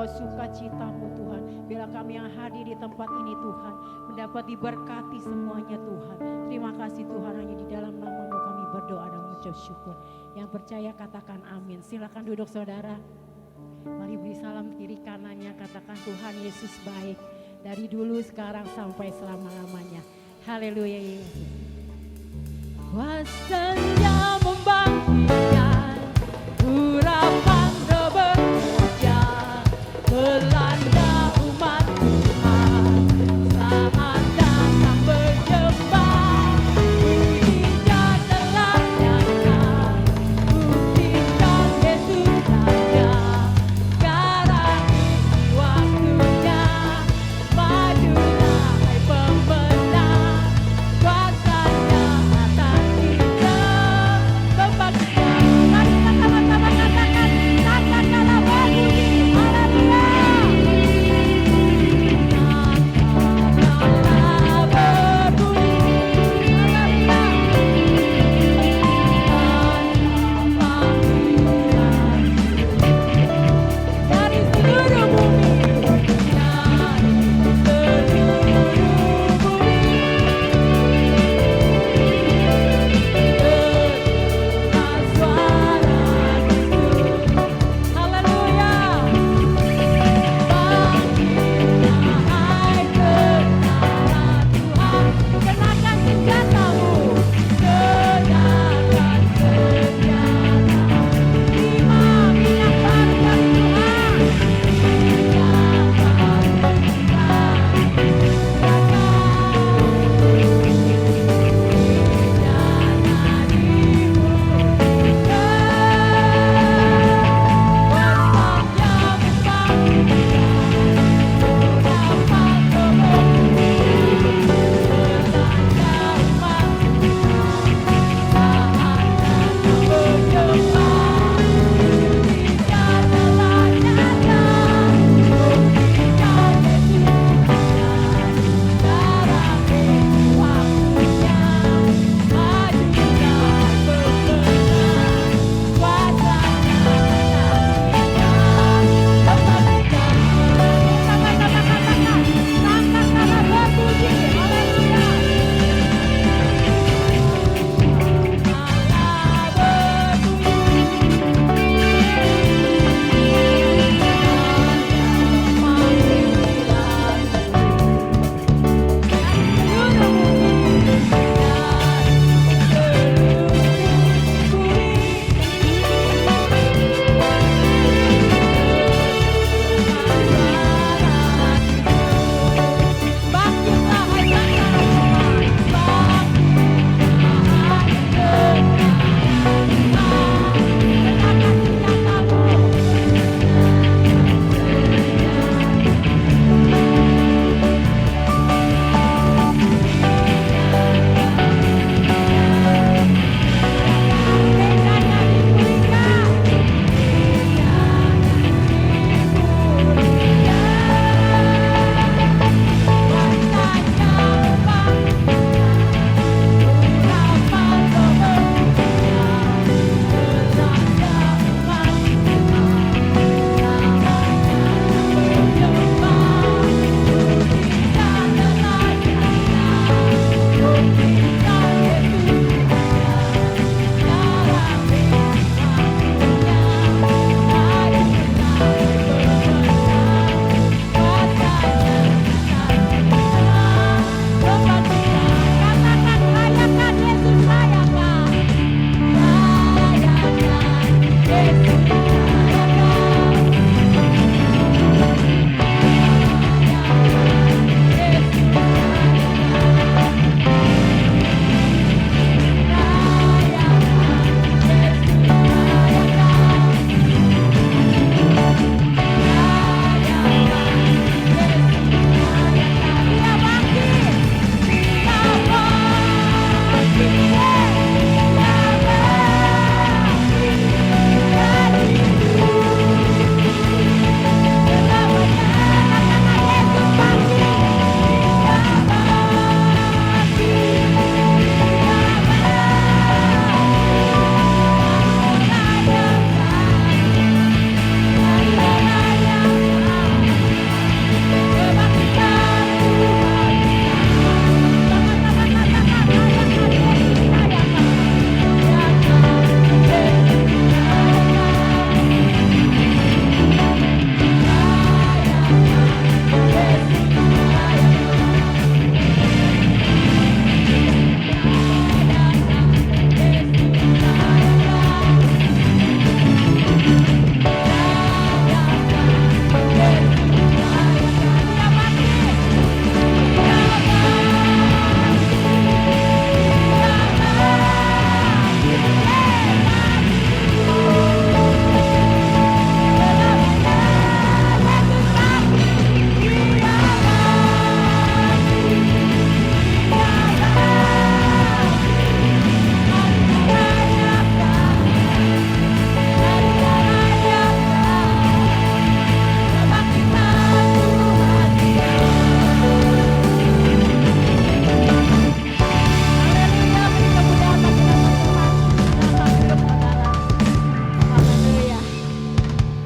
membawa sukacita-Mu Tuhan. Biarlah kami yang hadir di tempat ini Tuhan mendapat diberkati semuanya Tuhan. Terima kasih Tuhan, hanya di dalam nama-Mu kami berdoa dan mengucap syukur. Yang percaya katakan amin. Silakan duduk saudara. Mari beri salam kiri kanannya, katakan Tuhan Yesus baik. Dari dulu sekarang sampai selama-lamanya. Haleluya Yesus. Kuasanya membangkitkan, urapan roh bekerja, melanda umat Tuhan, saat datang berjemaah, mujizat telah nyata, buktikan Yesus Raja, sekarang ini waktunya, majulah hai pemenang, kuasanya atas kita.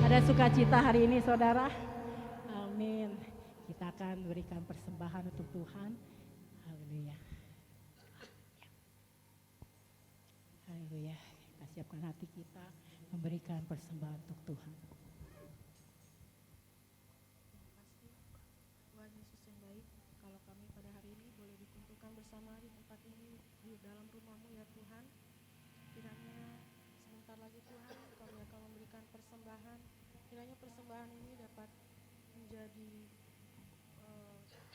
Ada sukacita hari ini saudara. Amin. Kita akan berikan persembahan untuk Tuhan. Haleluya. Haleluya. Kita siapkan hati kita memberikan persembahan untuk Tuhan. Tuhan Yesus yang baik, kalau kami pada hari ini boleh dikumpulkan bersama di tempat ini, di dalam rumah-Mu ya Tuhan. Kiranya sebentar lagi Tuhan kami akan memberikan persembahan. Kiranya persembahan ini dapat menjadi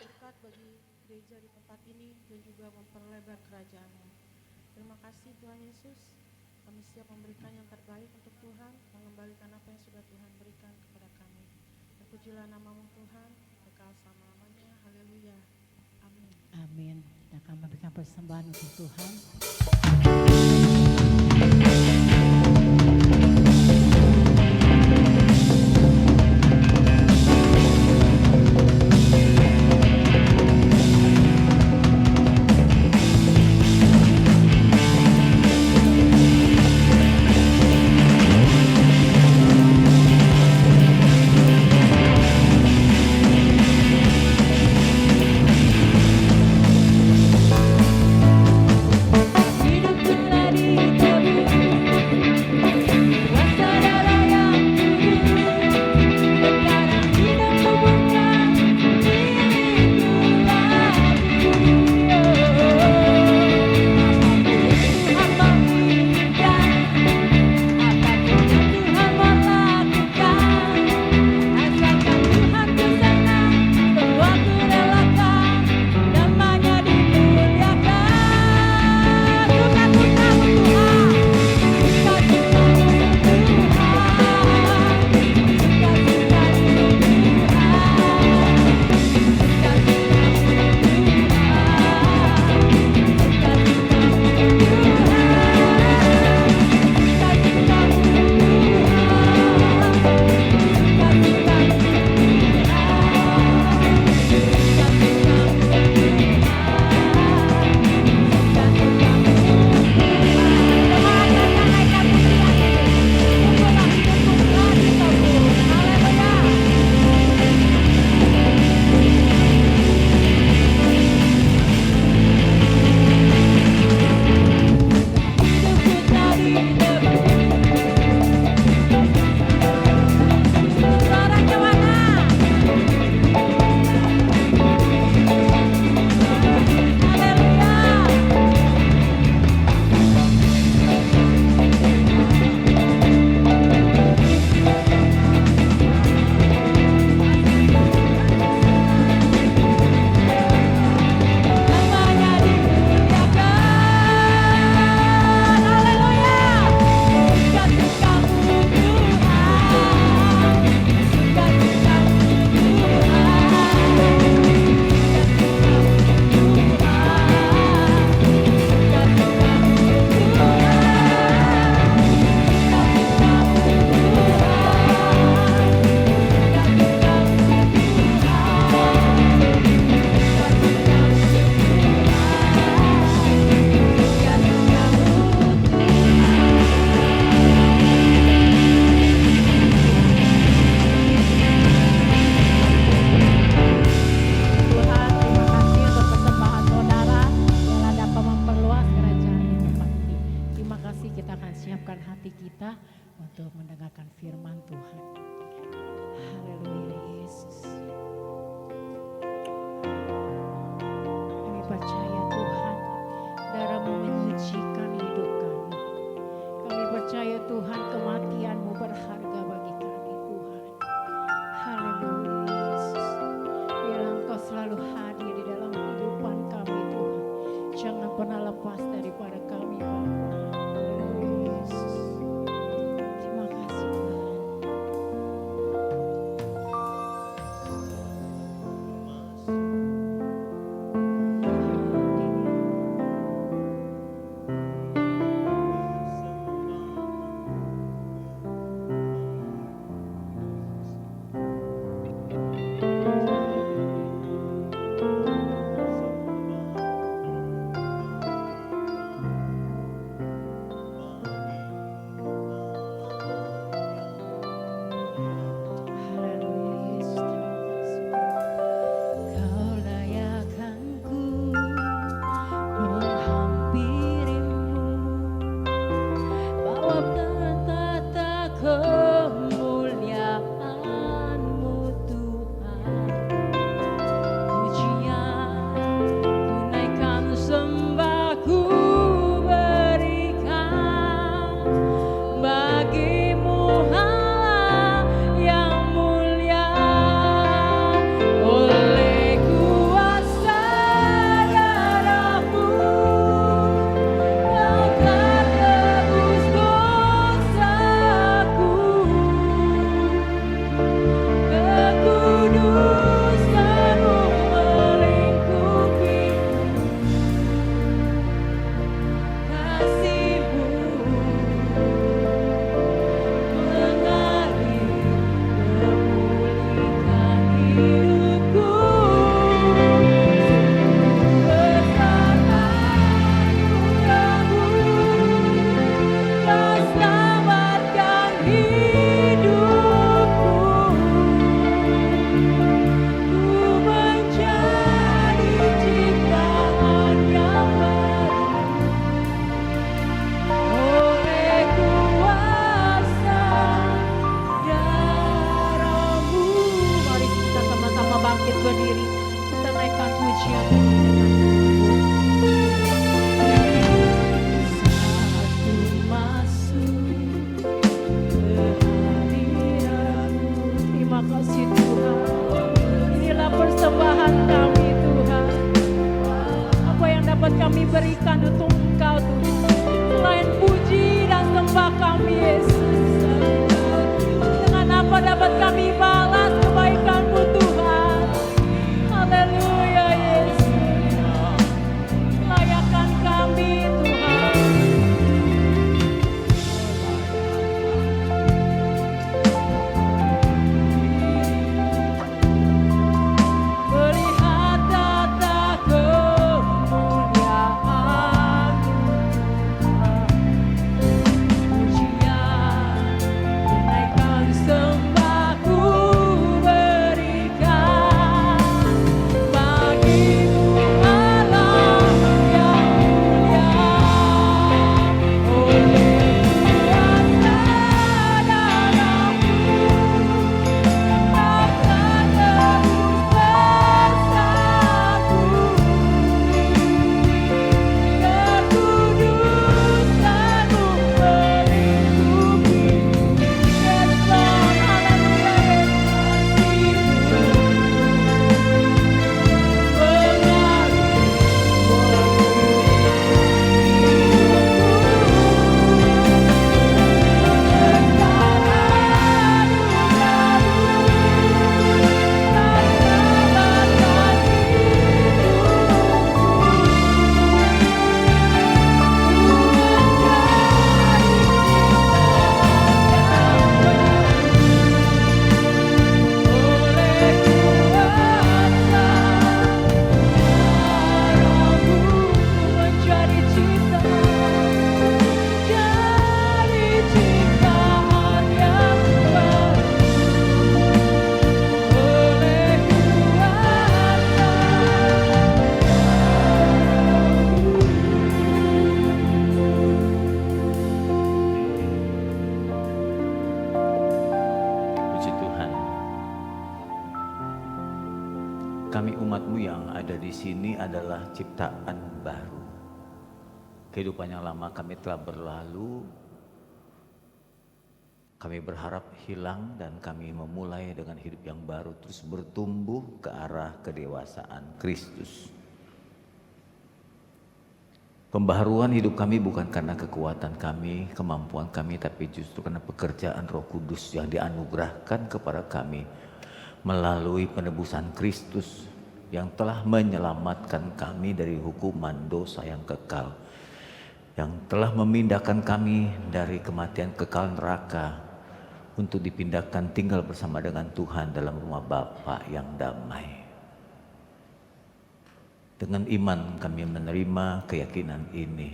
berkat bagi gereja di tempat ini dan juga memperlebar kerajaan-Mu. Terima kasih Tuhan Yesus. Kami siap memberikan yang terbaik untuk Tuhan, mengembalikan apa yang sudah Tuhan berikan kepada kami. Terpujilah nama-Mu Tuhan, kekal selama-lamanya. Haleluya. Amin. Amin. Kita akan memberikan persembahan untuk Tuhan. Hidup berikan untuk Engkau Tuhan. Selain puji dan sembah kami Yesus. Dengan apa dapat kami balas kebaikan-Mu Tuhan. Haleluya Yesus. Layakan kami Tuhan. Melihat tata kemuliaan, pujian, menaikkan sembahku berikan bagimu Allah yang mulia. Oleh kuasa dalamku, takkan terus bersatu. Kekudusan-Mu melingkupi. Yes Lord, haleluya, menjadi ciptaan yang baru. Oleh Puji Tuhan. Kami umat-Mu yang ada di sini adalah ciptaan baru. Kehidupan yang lama kami telah berlalu. Kami berharap hilang dan kami memulai dengan hidup yang baru, terus bertumbuh ke arah kedewasaan Kristus. Pembaharuan hidup kami bukan karena kekuatan kami, kemampuan kami, tapi justru karena pekerjaan Roh Kudus yang dianugerahkan kepada kami melalui penebusan Kristus yang telah menyelamatkan kami dari hukuman dosa yang kekal, yang telah memindahkan kami dari kematian kekal neraka untuk dipindahkan tinggal bersama dengan Tuhan dalam rumah Bapa yang damai. Dengan iman kami menerima keyakinan ini.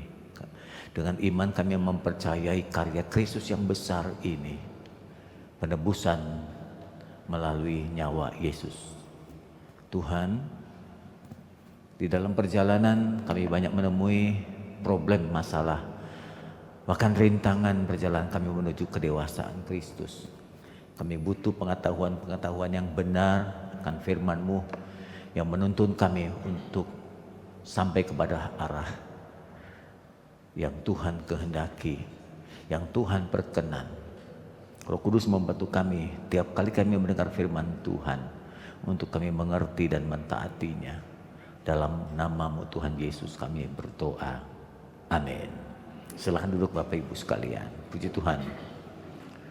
Dengan iman kami mempercayai karya Kristus yang besar ini. Penebusan melalui nyawa Yesus. Tuhan, di dalam perjalanan kami banyak menemui problem, masalah, bahkan rintangan perjalanan kami menuju kedewasaan Kristus. Kami butuh pengetahuan-pengetahuan yang benar akan firman-Mu yang menuntun kami untuk sampai kepada arah yang Tuhan kehendaki, yang Tuhan berkenan. Roh Kudus membantu kami tiap kali kami mendengar firman Tuhan untuk kami mengerti dan mentaatinya. Dalam nama-Mu Tuhan Yesus kami berdoa. Amin. Silakan duduk Bapak Ibu sekalian. Puji Tuhan.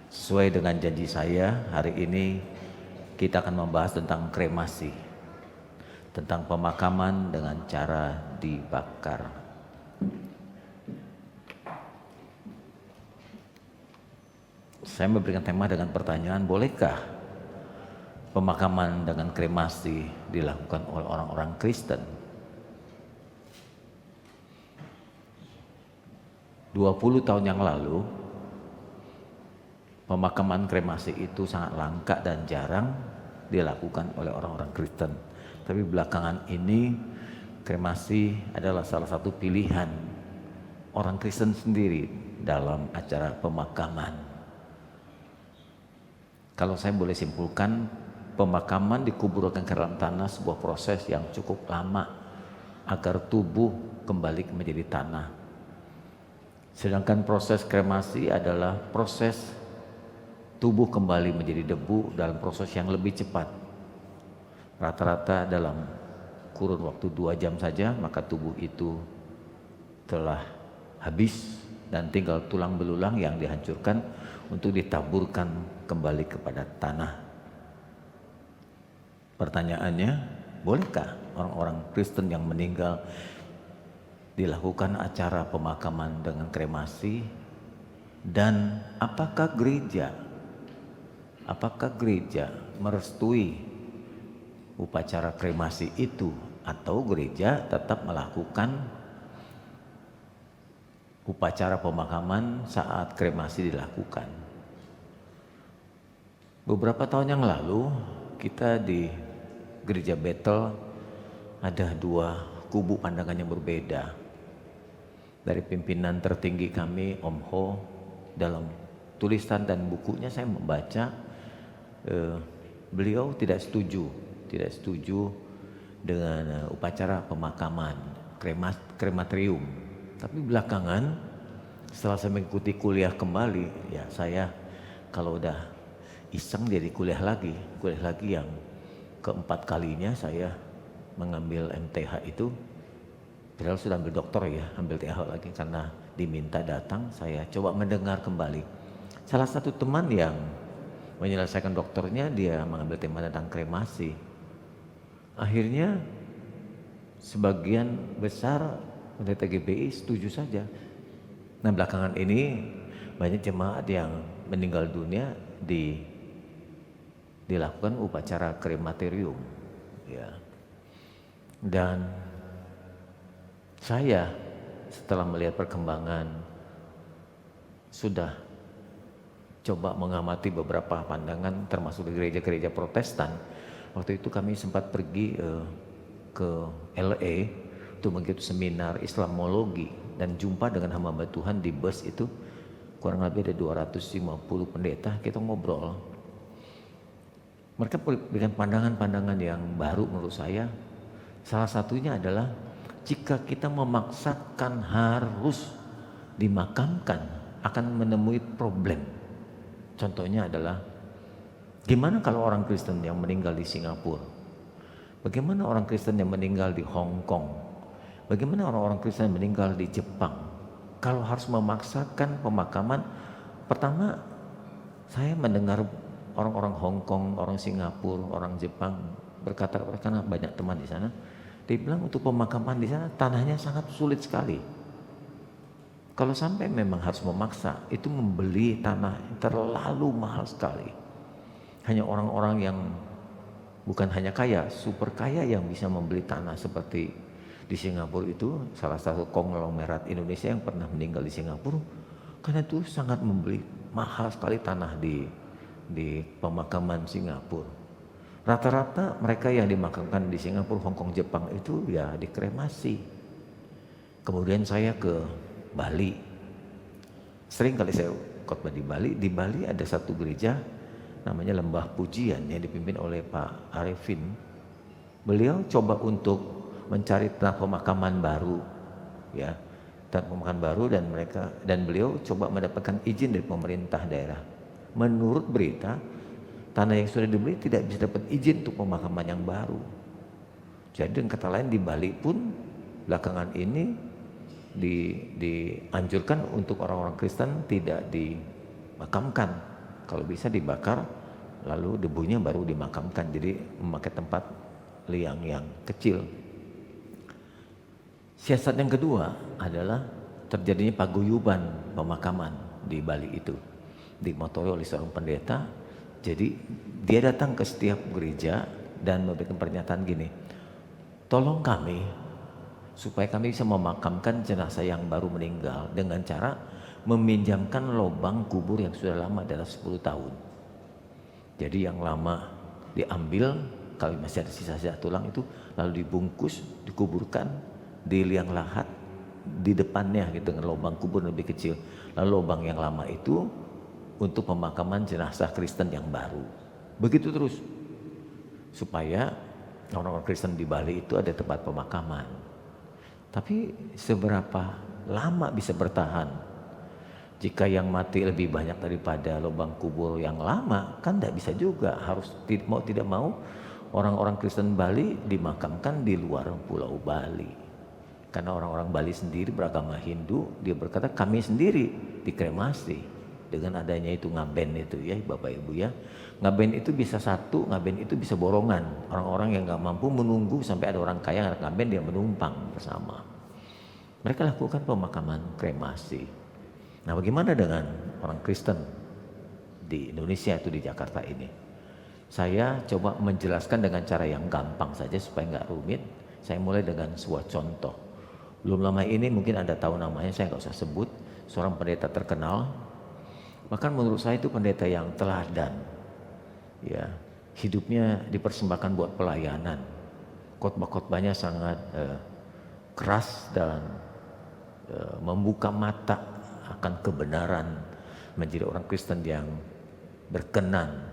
Sesuai dengan janji saya, hari ini kita akan membahas tentang kremasi. Tentang pemakaman dengan cara dibakar. Saya memberikan tema dengan pertanyaan, bolehkah pemakaman dengan kremasi dilakukan oleh orang-orang Kristen? 20 tahun yang lalu, pemakaman kremasi itu sangat langka dan jarang dilakukan oleh orang-orang Kristen. Tapi belakangan ini kremasi adalah salah satu pilihan orang Kristen sendiri dalam acara pemakaman. Kalau saya boleh simpulkan, pemakaman dikuburkan ke dalam tanah sebuah proses yang cukup lama agar tubuh kembali menjadi tanah. Sedangkan proses kremasi adalah proses tubuh kembali menjadi debu dalam proses yang lebih cepat. Rata-rata dalam kurun waktu 2 jam saja, maka tubuh itu telah habis dan tinggal tulang belulang yang dihancurkan untuk ditaburkan kembali kepada tanah. Pertanyaannya, bolehkah orang-orang Kristen yang meninggal dilakukan acara pemakaman dengan kremasi? Dan apakah gereja merestui upacara kremasi itu, atau gereja tetap melakukan upacara pemakaman saat kremasi dilakukan? Beberapa tahun yang lalu kita di Gereja Bethel ada dua kubu pandangan yang berbeda. Dari pimpinan tertinggi kami, Om Ho, dalam tulisan dan bukunya saya membaca beliau tidak setuju dengan upacara pemakaman, krematorium. Tapi belakangan setelah saya mengikuti kuliah kembali, ya saya kalau udah iseng jadi kuliah lagi yang keempat kalinya saya mengambil MTH itu. Padahal sudah ambil doktor ya, ambil TH lagi karena diminta datang. Saya coba mendengar kembali. Salah satu teman yang menyelesaikan doktornya, dia mengambil tema tentang kremasi. Akhirnya sebagian besar pendeta GBI setuju saja. Nah, belakangan ini banyak jemaat yang meninggal dunia dilakukan upacara krematorium, ya. Dan saya setelah melihat perkembangan sudah coba mengamati beberapa pandangan termasuk di gereja-gereja Protestan. Waktu itu kami sempat pergi ke LA untuk mengikuti seminar Islamologi dan jumpa dengan hamba Tuhan di bus itu, kurang lebih ada 250 pendeta. Kita ngobrol. Mereka berikan pandangan-pandangan yang baru menurut saya. Salah satunya adalah jika kita memaksakan harus dimakamkan akan menemui problem. Contohnya adalah gimana kalau orang Kristen yang meninggal di Singapura? Bagaimana orang Kristen yang meninggal di Hong Kong? Bagaimana orang-orang Kristen yang meninggal di Jepang? Kalau harus memaksakan pemakaman, pertama saya mendengar orang-orang Hong Kong, orang Singapura, orang Jepang berkata, karena banyak teman di sana, dia bilang untuk pemakaman di sana tanahnya sangat sulit sekali. Kalau sampai memang harus memaksa, itu membeli tanah terlalu mahal sekali. Hanya orang-orang yang bukan hanya kaya, super kaya yang bisa membeli tanah seperti di Singapura itu, salah satu konglomerat Indonesia yang pernah meninggal di Singapura, karena itu sangat membeli mahal sekali tanah di pemakaman Singapura. Rata-rata mereka yang dimakamkan di Singapura, Hong Kong, Jepang itu ya dikremasi. Kemudian saya ke Bali. Sering kali saya khotbah di Bali. Di Bali ada satu gereja namanya Lembah Pujian yang dipimpin oleh Pak Arifin. Beliau coba untuk mencari tanah pemakaman baru, ya, tanah pemakaman baru, dan beliau coba mendapatkan izin dari pemerintah daerah. Menurut berita, tanah yang sudah dibeli tidak bisa dapat izin untuk pemakaman yang baru. Jadi dengan kata lain di Bali pun belakangan ini dianjurkan untuk orang-orang Kristen tidak dimakamkan. Kalau bisa dibakar, lalu debunya baru dimakamkan. Jadi memakai tempat liang yang kecil. Siasat yang kedua adalah terjadinya paguyuban pemakaman di Bali itu. Dimotori oleh seorang pendeta. Jadi dia datang ke setiap gereja dan memberikan pernyataan gini, tolong kami supaya kami bisa memakamkan jenazah yang baru meninggal dengan cara meminjamkan lubang kubur yang sudah lama adalah 10 tahun. Jadi yang lama diambil, kalau masih ada sisa-sisa tulang itu, lalu dibungkus, dikuburkan di liang lahat di depannya gitu dengan lubang kubur lebih kecil. Lalu lubang yang lama itu untuk pemakaman jenazah Kristen yang baru. Begitu terus supaya orang-orang Kristen di Bali itu ada tempat pemakaman. Tapi seberapa lama bisa bertahan? Jika yang mati lebih banyak daripada lubang kubur yang lama, kan tidak bisa juga. Harus mau tidak mau orang-orang Kristen Bali dimakamkan di luar Pulau Bali. Karena orang-orang Bali sendiri beragama Hindu, dia berkata kami sendiri dikremasi dengan adanya itu ngaben itu ya Bapak Ibu ya. Ngaben itu bisa satu, ngaben itu bisa borongan. Orang-orang yang nggak mampu menunggu sampai ada orang kaya ngaben, dia menumpang bersama. Mereka lakukan pemakaman kremasi. Nah, bagaimana dengan orang Kristen di Indonesia itu di Jakarta ini? Saya coba menjelaskan dengan cara yang gampang saja supaya nggak rumit. Saya mulai dengan sebuah contoh. Belum lama ini mungkin Anda tahu namanya, saya nggak usah sebut. Seorang pendeta terkenal. Bahkan menurut saya itu pendeta yang teladan. Ya, hidupnya dipersembahkan buat pelayanan. Khotbah-khotbahnya sangat keras dan membuka mata akan kebenaran, menjadi orang Kristen yang berkenan.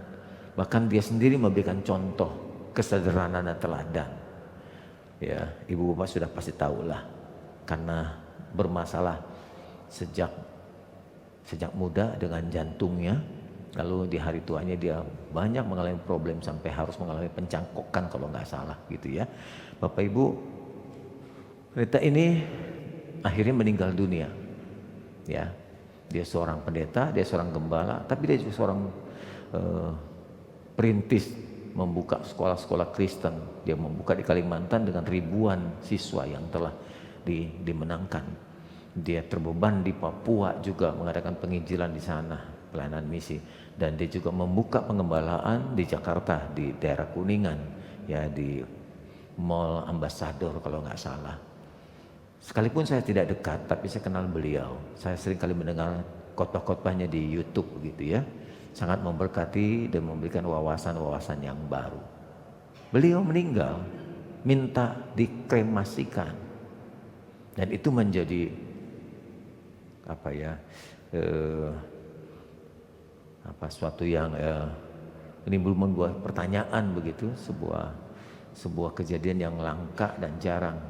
Bahkan dia sendiri memberikan contoh kesederhanaan dan teladan. Ya, ibu bapak sudah pasti tahu lah, karena bermasalah sejak muda dengan jantungnya. Lalu di hari tuanya dia banyak mengalami problem sampai harus mengalami pencangkokan kalau nggak salah gitu ya. Bapak Ibu, pendeta ini akhirnya meninggal dunia. Ya, dia seorang pendeta, dia seorang gembala, tapi dia juga seorang perintis membuka sekolah-sekolah Kristen. Dia membuka di Kalimantan dengan ribuan siswa yang telah dimenangkan. Dia terbeban di Papua juga mengadakan penginjilan di sana, pelayanan misi. Dan dia juga membuka pengembalaan di Jakarta, di daerah Kuningan, ya di Mall Ambassador kalau nggak salah. Sekalipun saya tidak dekat, tapi saya kenal beliau. Saya sering kali mendengar khotbah-khotbahnya di YouTube gitu ya. Sangat memberkati dan memberikan wawasan-wawasan yang baru. Beliau meninggal, minta dikremasikan. Dan itu menjadi suatu yang membuat pertanyaan begitu, sebuah kejadian yang langka dan jarang.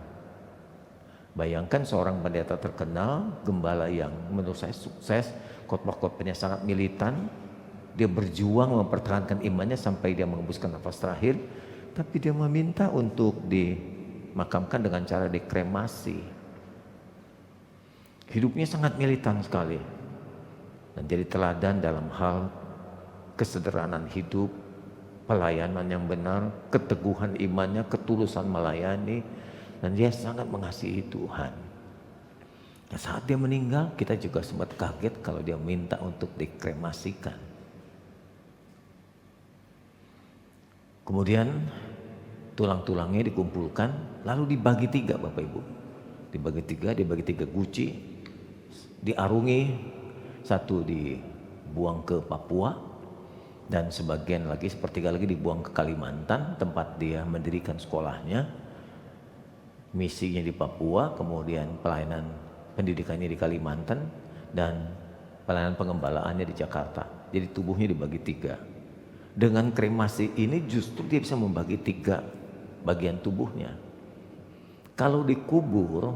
Bayangkan seorang pendeta terkenal, gembala yang menurut saya sukses, khotbah-khotbahnya sangat militan, dia berjuang mempertahankan imannya sampai dia mengembuskan nafas terakhir, tapi dia meminta untuk dimakamkan dengan cara dikremasi. Hidupnya sangat militan sekali. Dan jadi teladan dalam hal kesederhanaan hidup, pelayanan yang benar, keteguhan imannya, ketulusan melayani, dan dia sangat mengasihi Tuhan. Dan saat dia meninggal, kita juga sempat kaget kalau dia minta untuk dikremasikan. Kemudian tulang-tulangnya dikumpulkan, lalu dibagi tiga Bapak Ibu. Dibagi tiga guci, diarungi, satu dibuang ke Papua, dan sebagian lagi, sepertiga lagi dibuang ke Kalimantan, tempat dia mendirikan sekolahnya. Misinya di Papua, kemudian pelayanan pendidikannya di Kalimantan, dan pelayanan pengembalaannya di Jakarta. Jadi tubuhnya dibagi tiga. Dengan kremasi ini justru dia bisa membagi tiga bagian tubuhnya. Kalau dikubur,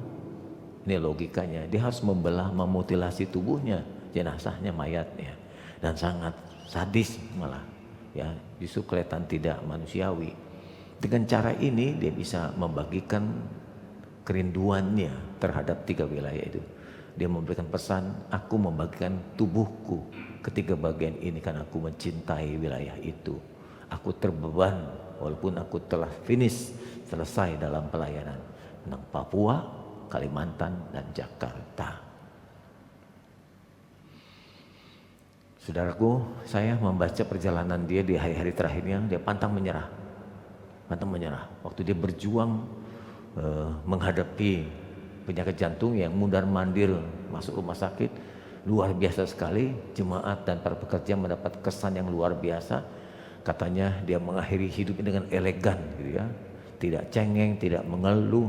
ini logikanya, dia harus membelah, memutilasi tubuhnya, jenazahnya, mayatnya, dan sangat sadis malah, ya justru kelihatan tidak manusiawi. Dengan cara ini dia bisa membagikan kerinduannya terhadap tiga wilayah itu. Dia memberikan pesan, aku membagikan tubuhku ketiga bagian ini karena aku mencintai wilayah itu. Aku terbeban walaupun aku telah selesai dalam pelayanan tentang Papua, Kalimantan, dan Jakarta. Saudaraku, saya membaca perjalanan dia di hari-hari terakhirnya, dia pantang menyerah. Waktu dia berjuang menghadapi penyakit jantung yang mundar-mandir masuk rumah sakit, luar biasa sekali. Jemaat dan para pekerja mendapat kesan yang luar biasa. Katanya dia mengakhiri hidupnya dengan elegan gitu ya. Tidak cengeng, tidak mengeluh,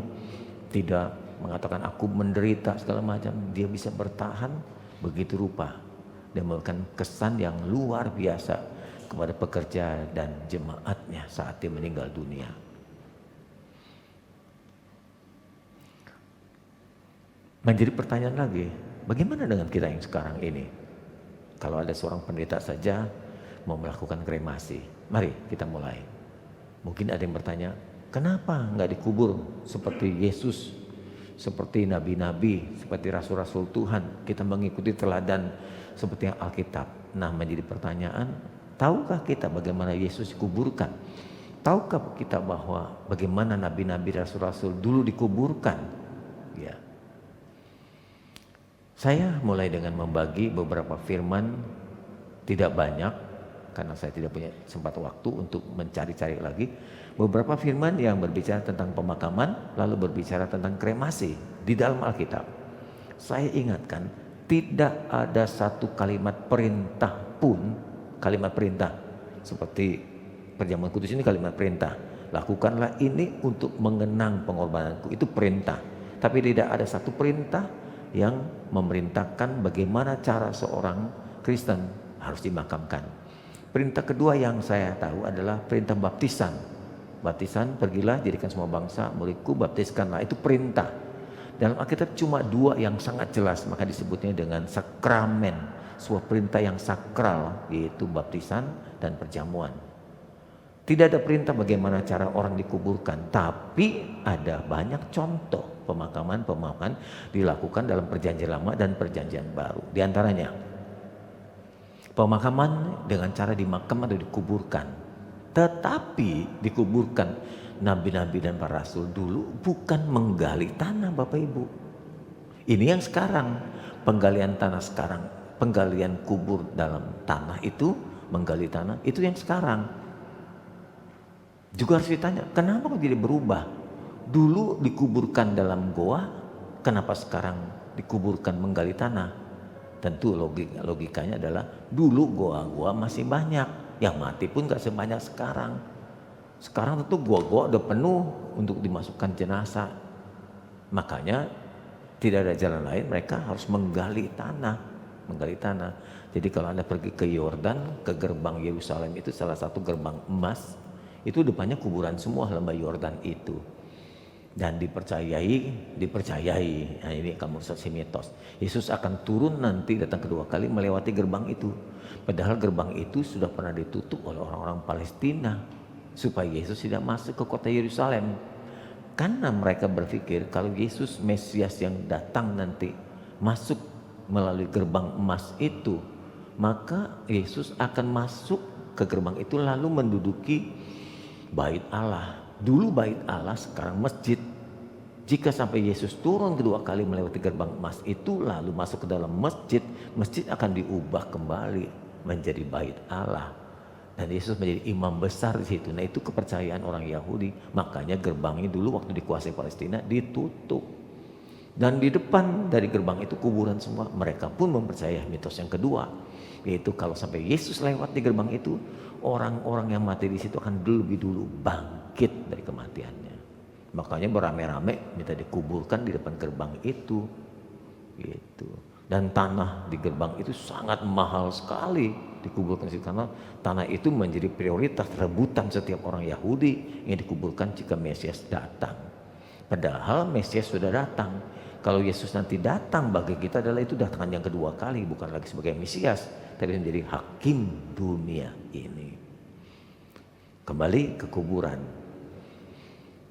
tidak mengatakan aku menderita segala macam. Dia bisa bertahan begitu rupa. Dia memberikan kesan yang luar biasa kepada pekerja dan jemaatnya saat dia meninggal dunia. Menjadi pertanyaan lagi, bagaimana dengan kita yang sekarang ini? Kalau ada seorang pendeta saja mau melakukan kremasi, mari kita mulai. Mungkin ada yang bertanya, kenapa nggak dikubur seperti Yesus seperti nabi-nabi, seperti rasul-rasul Tuhan. Kita mengikuti teladan seperti yang Alkitab. Nah, menjadi pertanyaan, tahukah kita bagaimana Yesus dikuburkan? Tahukah kita bahwa bagaimana nabi-nabi, rasul-rasul dulu dikuburkan? Ya. Saya mulai dengan membagi beberapa firman, tidak banyak karena saya tidak punya sempat waktu untuk mencari-cari lagi. Beberapa firman yang berbicara tentang pemakaman, lalu berbicara tentang kremasi di dalam Alkitab. Saya ingatkan, tidak ada satu kalimat perintah pun, kalimat perintah seperti perjamuan kudus ini kalimat perintah. Lakukanlah ini untuk mengenang pengorbananku, itu perintah. Tapi tidak ada satu perintah yang memerintahkan bagaimana cara seorang Kristen harus dimakamkan. Perintah kedua yang saya tahu adalah perintah baptisan. Baptisan, pergilah jadikan semua bangsa muridku, baptiskanlah, itu perintah. Dalam Alkitab cuma dua yang sangat jelas, maka disebutnya dengan sakramen, sebuah perintah yang sakral, yaitu baptisan dan perjamuan. Tidak ada perintah bagaimana cara orang dikuburkan, tapi ada banyak contoh pemakaman dilakukan dalam perjanjian lama dan perjanjian baru. Di antaranya pemakaman dengan cara dimakam atau dikuburkan. Tetapi dikuburkan nabi-nabi dan para rasul dulu bukan menggali tanah, Bapak Ibu. Ini yang sekarang, penggalian tanah sekarang, penggalian kubur dalam tanah itu, menggali tanah itu yang sekarang. Juga harus ditanya, kenapa kok jadi berubah? Dulu dikuburkan dalam goa, kenapa sekarang dikuburkan menggali tanah? Tentu logikanya adalah dulu goa-goa masih banyak, yang mati pun gak sebanyak sekarang. Sekarang tentu goa-goa udah penuh untuk dimasukkan jenazah. Makanya tidak ada jalan lain, mereka harus menggali tanah. Jadi kalau Anda pergi ke Yordan, ke gerbang Yerusalem itu salah satu gerbang emas, itu depannya kuburan semua lembah Yordan itu. Dan dipercayai, nah ini kamu saksi mitos, Yesus akan turun nanti datang kedua kali melewati gerbang itu. Padahal gerbang itu sudah pernah ditutup oleh orang-orang Palestina supaya Yesus tidak masuk ke kota Yerusalem. Karena mereka berpikir kalau Yesus Mesias yang datang nanti masuk melalui gerbang emas itu, maka Yesus akan masuk ke gerbang itu lalu menduduki Bait Allah. Dulu Bait Allah, sekarang masjid. Jika sampai Yesus turun kedua kali melewati gerbang emas itu lalu masuk ke dalam masjid, masjid akan diubah kembali menjadi Bait Allah. Dan Yesus menjadi imam besar di situ. Nah, itu kepercayaan orang Yahudi. Makanya gerbangnya dulu waktu dikuasai Palestina ditutup. Dan di depan dari gerbang itu kuburan semua. Mereka pun mempercayai mitos yang kedua, yaitu kalau sampai Yesus lewat di gerbang itu, orang-orang yang mati di situ akan lebih dulu bangkit dari kematiannya. Makanya beramai-ramai minta dikuburkan di depan gerbang itu. Gitu. Dan tanah di gerbang itu sangat mahal sekali dikuburkan di situ, karena tanah itu menjadi prioritas rebutan setiap orang Yahudi yang dikuburkan jika Mesias datang. Padahal Mesias sudah datang. Kalau Yesus nanti datang bagi kita adalah itu datangan yang kedua kali, bukan lagi sebagai Mesias, tapi menjadi hakim dunia ini. Kembali ke kuburan.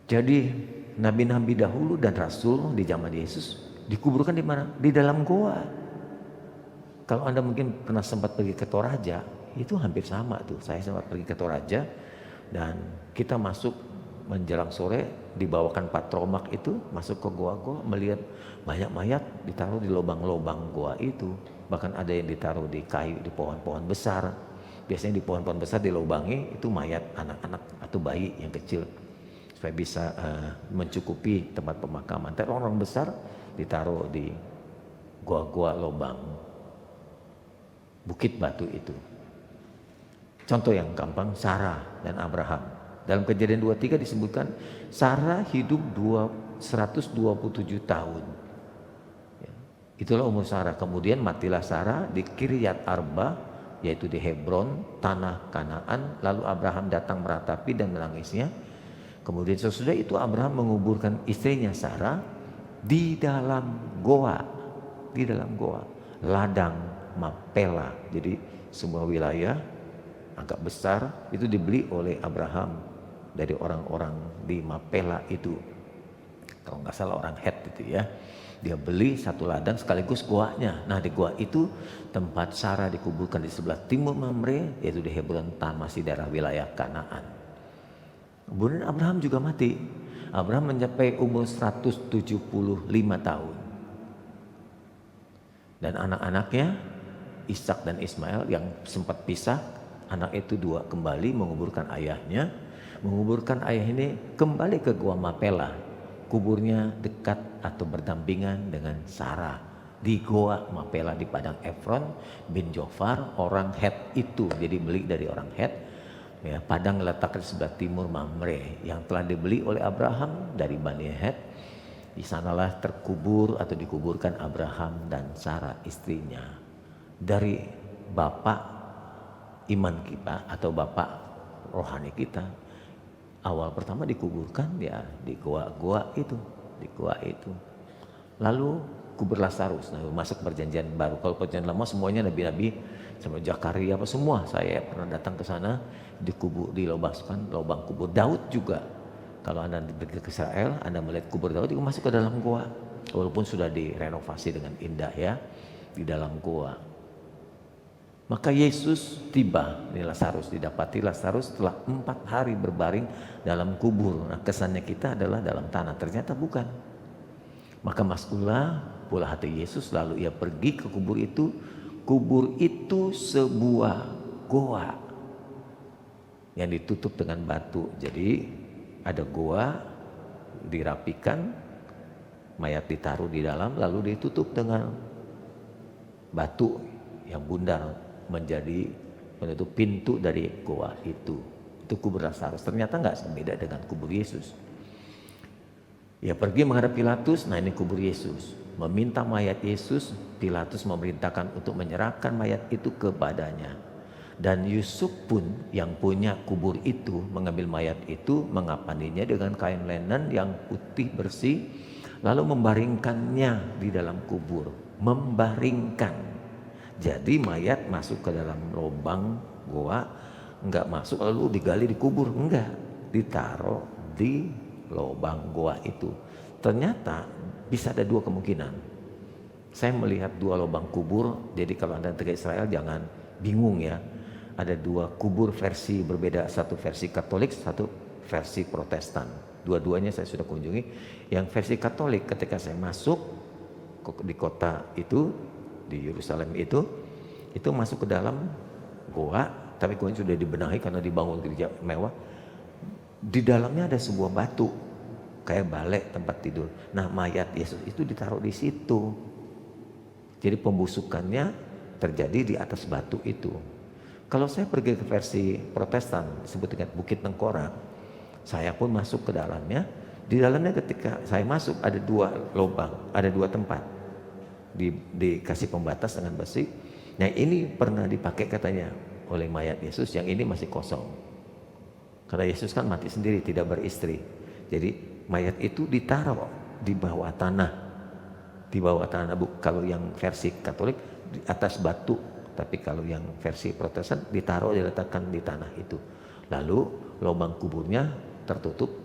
Jadi nabi-nabi dahulu dan rasul di zaman Yesus dikuburkan di mana? Di dalam goa. Kalau Anda mungkin pernah sempat pergi ke Toraja, itu hampir sama tuh. Saya sempat pergi ke Toraja dan kita masuk menjelang sore, dibawakan patromak itu masuk ke goa-goa, melihat banyak mayat ditaruh di lubang-lubang goa itu. Bahkan ada yang ditaruh di kayu, di pohon-pohon besar. Biasanya di pohon-pohon besar dilubangi itu mayat anak-anak atau bayi yang kecil supaya bisa mencukupi tempat pemakaman. Tapi orang besar ditaruh di goa-goa lubang bukit batu itu. Contoh yang gampang, Sarah dan Abraham. Dalam Kejadian 23 disebutkan Sarah hidup 127 tahun. Ya, itulah umur Sarah. Kemudian matilah Sarah di Kiryat Arba, yaitu di Hebron, tanah Kanaan. Lalu Abraham datang meratapi dan menangisnya. Kemudian sesudah itu Abraham menguburkan istrinya Sarah di dalam goa. Di dalam goa. Ladang Mapela. Jadi sebuah wilayah agak besar itu dibeli oleh Abraham dari orang-orang di Mapela itu. kalau nggak salah orang Het itu ya. Dia beli satu ladang sekaligus goanya. Nah di goa itu tempat Sarah dikuburkan di sebelah timur Mamre, yaitu di Hebron, masih daerah wilayah Kanaan. Kemudian Abraham juga mati. Abraham mencapai umur 175 tahun. Dan anak-anaknya Ishak dan Ismail yang sempat pisah, anak itu dua kembali menguburkan ayahnya. Menguburkan ayah ini kembali ke Gua Mapela. Kuburnya dekat atau berdampingan dengan Sarah di Goa Mapela di padang Efron bin Jofar, orang Het itu. Jadi beli dari orang Het. Ya, padang letakkan di sebelah timur Mamre yang telah dibeli oleh Abraham dari Bani Het. Di sanalah terkubur atau dikuburkan Abraham dan Sarah istrinya. Dari bapak iman kita atau bapak rohani kita, awal pertama dikuburkan ya di goa itu, di goa itu. Lalu kubur Lazarus, nah, masuk perjanjian baru. Kalau perjanjian lama semuanya nabi-nabi sama Zakaria apa semua, saya pernah datang ke sana, dikubur di lubang kubur. Daud juga, kalau Anda pergi ke Israel, Anda melihat kubur Daud itu masuk ke dalam goa, walaupun sudah direnovasi dengan indah ya di dalam goa. Maka Yesus tiba di Lazarus, didapati Lazarus setelah 4 hari berbaring dalam kubur. Nah, kesannya kita adalah dalam tanah, ternyata bukan. Maka maskulah pula hati Yesus, lalu ia pergi ke kubur itu. Kubur itu sebuah goa yang ditutup dengan batu. Jadi ada goa dirapikan, mayat ditaruh di dalam, lalu ditutup dengan batu yang bundar menjadi menutup pintu dari goa itu. Itu kubur Lazarus. Ternyata nggak beda dengan kubur Yesus. Ya pergi menghadap Pilatus, nah ini kubur Yesus. Meminta mayat Yesus, Pilatus memerintahkan untuk menyerahkan mayat itu kepadanya. Dan Yusuf pun yang punya kubur itu mengambil mayat itu, mengapaninya dengan kain linen yang putih bersih, lalu membaringkannya di dalam kubur. Membaringkan. Jadi mayat masuk ke dalam lubang goa, enggak masuk lalu digali dikubur, enggak, ditaruh di lubang goa itu. Ternyata bisa ada 2 kemungkinan. Saya melihat 2 lubang kubur, jadi kalau Anda ke Israel jangan bingung ya. Ada 2 kubur versi berbeda, satu versi Katolik, satu versi Protestan. Dua-duanya saya sudah kunjungi. Yang versi Katolik ketika saya masuk di kota itu, di Yerusalem itu masuk ke dalam goa, tapi goanya sudah dibenahi karena dibangun gereja mewah. Di dalamnya ada sebuah batu kayak balai tempat tidur. Nah, mayat Yesus itu ditaruh di situ. Jadi pembusukannya terjadi di atas batu itu. Kalau saya pergi ke versi Protestan disebut dengan Bukit Tengkorak, saya pun masuk ke dalamnya. Di dalamnya ketika saya masuk ada 2 lubang, ada 2 tempat. Dikasih pembatas dengan besi. Nah ini pernah dipakai katanya oleh mayat Yesus, yang ini masih kosong. Karena Yesus kan mati sendiri, tidak beristri. Jadi mayat itu ditaruh di bawah tanah. Di bawah tanah, kalau yang versi Katolik di atas batu. Tapi kalau yang versi Protestan diletakkan di tanah itu. Lalu lubang kuburnya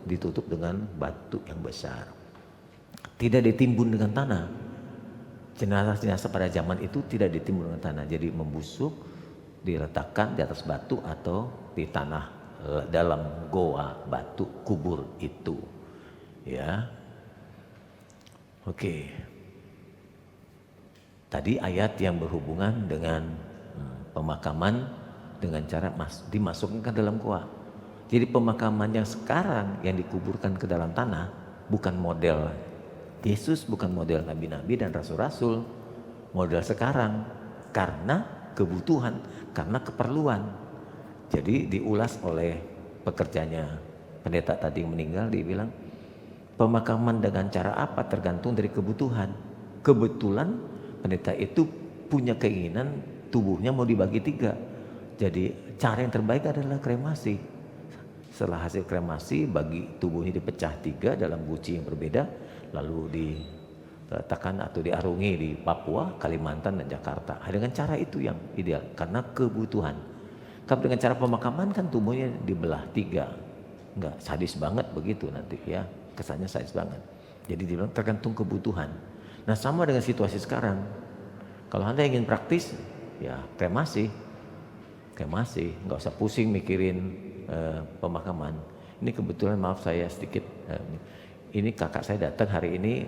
ditutup dengan batu yang besar. Tidak ditimbun dengan tanah. Jenazah-jenazah pada zaman itu tidak ditimbun dengan tanah, jadi membusuk, diletakkan di atas batu atau di tanah dalam goa batu kubur itu. Ya, oke. Tadi ayat yang berhubungan dengan pemakaman dengan cara dimasukkan ke dalam goa. Jadi pemakaman yang sekarang yang dikuburkan ke dalam tanah bukan model Yesus, bukan model nabi-nabi dan rasul-rasul, model sekarang karena kebutuhan, karena keperluan. Jadi diulas oleh pekerjanya pendeta tadi yang meninggal, dia bilang pemakaman dengan cara apa tergantung dari kebutuhan. Kebetulan pendeta itu punya keinginan tubuhnya mau dibagi 3. Jadi cara yang terbaik adalah kremasi. Setelah hasil kremasi, bagi tubuhnya dipecah 3 dalam guci yang berbeda, lalu diletakkan atau diarungi di Papua, Kalimantan, dan Jakarta. Dengan cara itu yang ideal karena kebutuhan. Kalau dengan cara pemakaman kan tubuhnya dibelah 3, enggak sadis banget begitu nanti ya, kesannya sadis banget. Jadi dibilang tergantung kebutuhan. Nah sama dengan situasi sekarang. Kalau Anda ingin praktis, ya kremasi, nggak usah pusing mikirin pemakaman. Ini kebetulan maaf saya sedikit, ini kakak saya datang hari ini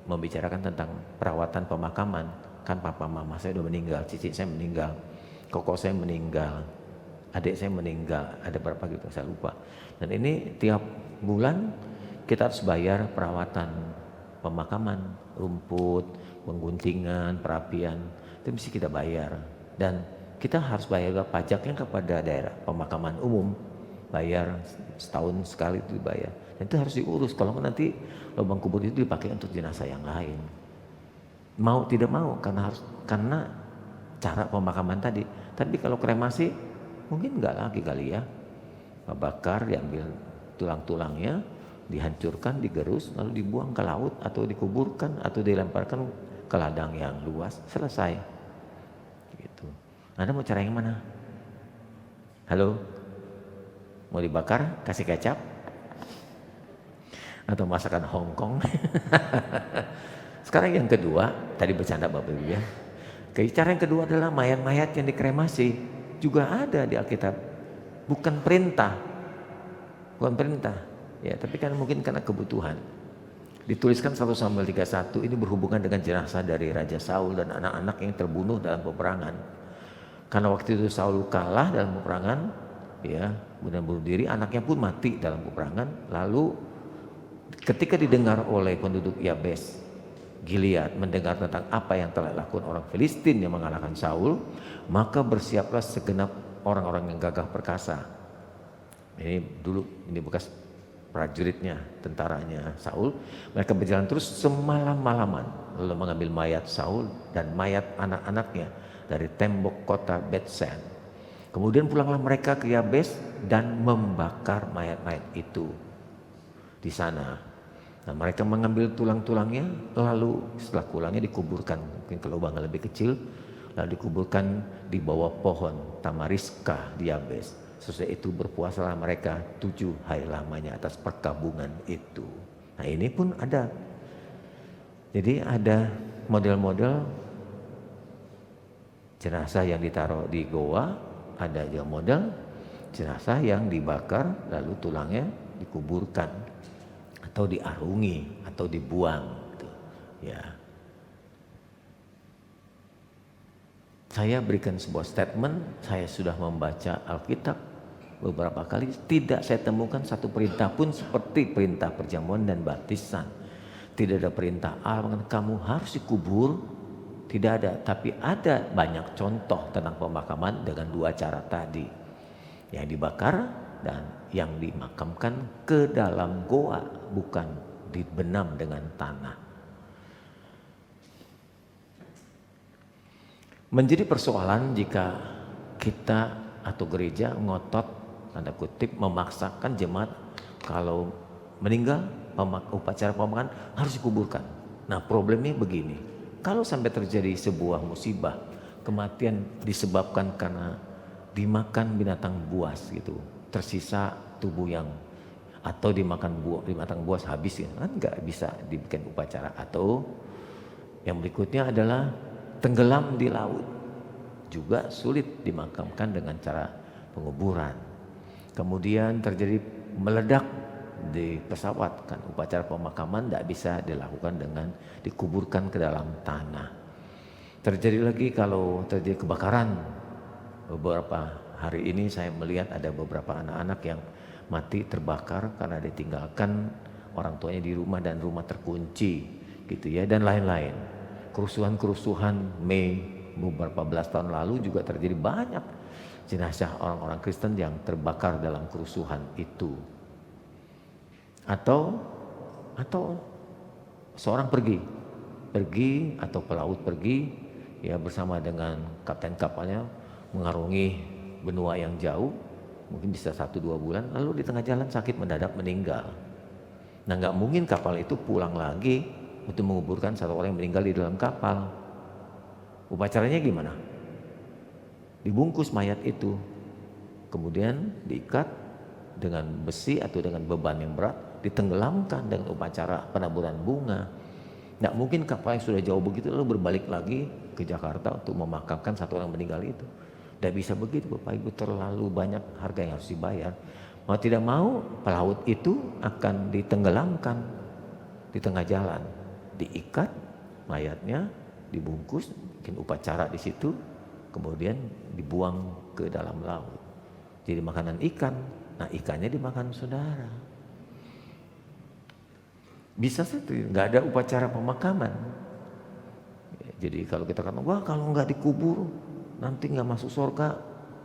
membicarakan tentang perawatan pemakaman. Kan papa mama saya udah meninggal, cici saya meninggal, koko saya meninggal, adik saya meninggal, ada berapa gitu saya lupa. Dan ini tiap bulan kita harus bayar perawatan pemakaman, rumput, pengguntingan, perapian, itu mesti kita bayar. Dan kita harus bayar juga pajaknya kepada daerah pemakaman umum, bayar setahun sekali itu dibayar. Dan itu harus diurus, kalau nanti lubang kubur itu dipakai untuk jenazah yang lain. Mau tidak mau karena cara pemakaman tadi. Tapi kalau kremasi mungkin enggak lagi kali ya. Bakar, diambil tulang-tulangnya, dihancurkan, digerus, lalu dibuang ke laut atau dikuburkan atau dilemparkan ke ladang yang luas, selesai. Gitu. Anda mau cara yang mana? Halo? Mau dibakar, kasih kecap? Atau masakan Hong Kong? Sekarang yang kedua, tadi bercanda Bapak Ibu ya. Cara yang kedua adalah mayat-mayat yang dikremasi. Juga ada di Alkitab. Bukan perintah. Ya, tapi kan mungkin karena kebutuhan. Dituliskan 1 Samuel 31 ini berhubungan dengan jenazah dari Raja Saul dan anak-anak yang terbunuh dalam peperangan. Karena waktu itu Saul kalah dalam peperangan, ya, kemudian bunuh diri, anaknya pun mati dalam peperangan. Lalu ketika didengar oleh penduduk Yabes Gilead mendengar tentang apa yang telah dilakukan orang Filistin yang mengalahkan Saul, maka bersiaplah segenap orang-orang yang gagah perkasa. Ini bekas prajuritnya, tentaranya Saul. Mereka berjalan terus semalam-malaman lalu mengambil mayat Saul dan mayat anak-anaknya dari tembok kota Betsen. Kemudian pulanglah mereka ke Yabes dan membakar mayat-mayat itu di sana. Nah, mereka mengambil tulang-tulangnya, lalu setelah tulangnya dikuburkan mungkin ke lubang yang lebih kecil, lalu dikuburkan di bawah pohon tamariska di Yabes. Sesudah itu berpuasalah mereka 7 hari lamanya atas perkabungan itu. Nah ini pun ada. Jadi ada model-model jenazah yang ditaruh di goa, ada juga model jenazah yang dibakar lalu tulangnya dikuburkan atau diarungi atau dibuang gitu. Ya. Saya berikan sebuah statement, saya sudah membaca Alkitab beberapa kali, tidak saya temukan satu perintah pun seperti perintah perjamuan dan baptisan. Tidak ada perintah Allah kamu harus dikubur, tidak ada. Tapi ada banyak contoh tentang pemakaman dengan 2 cara tadi, yang dibakar dan yang dimakamkan ke dalam goa, bukan dibenam dengan tanah. Menjadi persoalan jika kita atau gereja ngotot tanda kutip memaksakan jemaat kalau meninggal upacara pemakaman harus dikuburkan. Nah problemnya begini, kalau sampai terjadi sebuah musibah, kematian disebabkan karena dimakan binatang buas gitu, tersisa tubuh yang, atau dimakan binatang buas habis ya, kan nggak bisa dibikin upacara. Atau yang berikutnya adalah tenggelam di laut, juga sulit dimakamkan dengan cara penguburan. Kemudian terjadi meledak di pesawat, kan upacara pemakaman tidak bisa dilakukan dengan dikuburkan ke dalam tanah. Terjadi lagi kalau terjadi kebakaran. Beberapa hari ini saya melihat ada beberapa anak-anak yang mati terbakar karena ditinggalkan orang tuanya di rumah dan rumah terkunci gitu ya, dan lain-lain. Kerusuhan-kerusuhan Mei beberapa belas tahun lalu juga terjadi banyak jenazah orang-orang Kristen yang terbakar dalam kerusuhan itu. Atau seorang pergi atau pelaut pergi ya bersama dengan kapten kapalnya mengarungi benua yang jauh, mungkin bisa 1-2 bulan, lalu di tengah jalan sakit mendadak meninggal. Nah nggak mungkin kapal itu pulang lagi untuk menguburkan satu orang yang meninggal di dalam kapal. Upacaranya gimana? Dibungkus mayat itu, kemudian diikat dengan besi atau dengan beban yang berat, ditenggelamkan dengan upacara penaburan bunga. Nggak mungkin kapal yang sudah jauh begitu lalu berbalik lagi ke Jakarta untuk memakamkan satu orang meninggal itu. Tidak bisa begitu Bapak Ibu, terlalu banyak harga yang harus dibayar. Mau tidak mau pelaut itu akan ditenggelamkan di tengah jalan, diikat mayatnya, dibungkus, bikin upacara di situ, kemudian dibuang ke dalam laut. Jadi makanan ikan, nah ikannya dimakan saudara. Bisa saja, nggak ada upacara pemakaman. Jadi kalau kita katakan, wah kalau nggak dikubur nanti nggak masuk surga,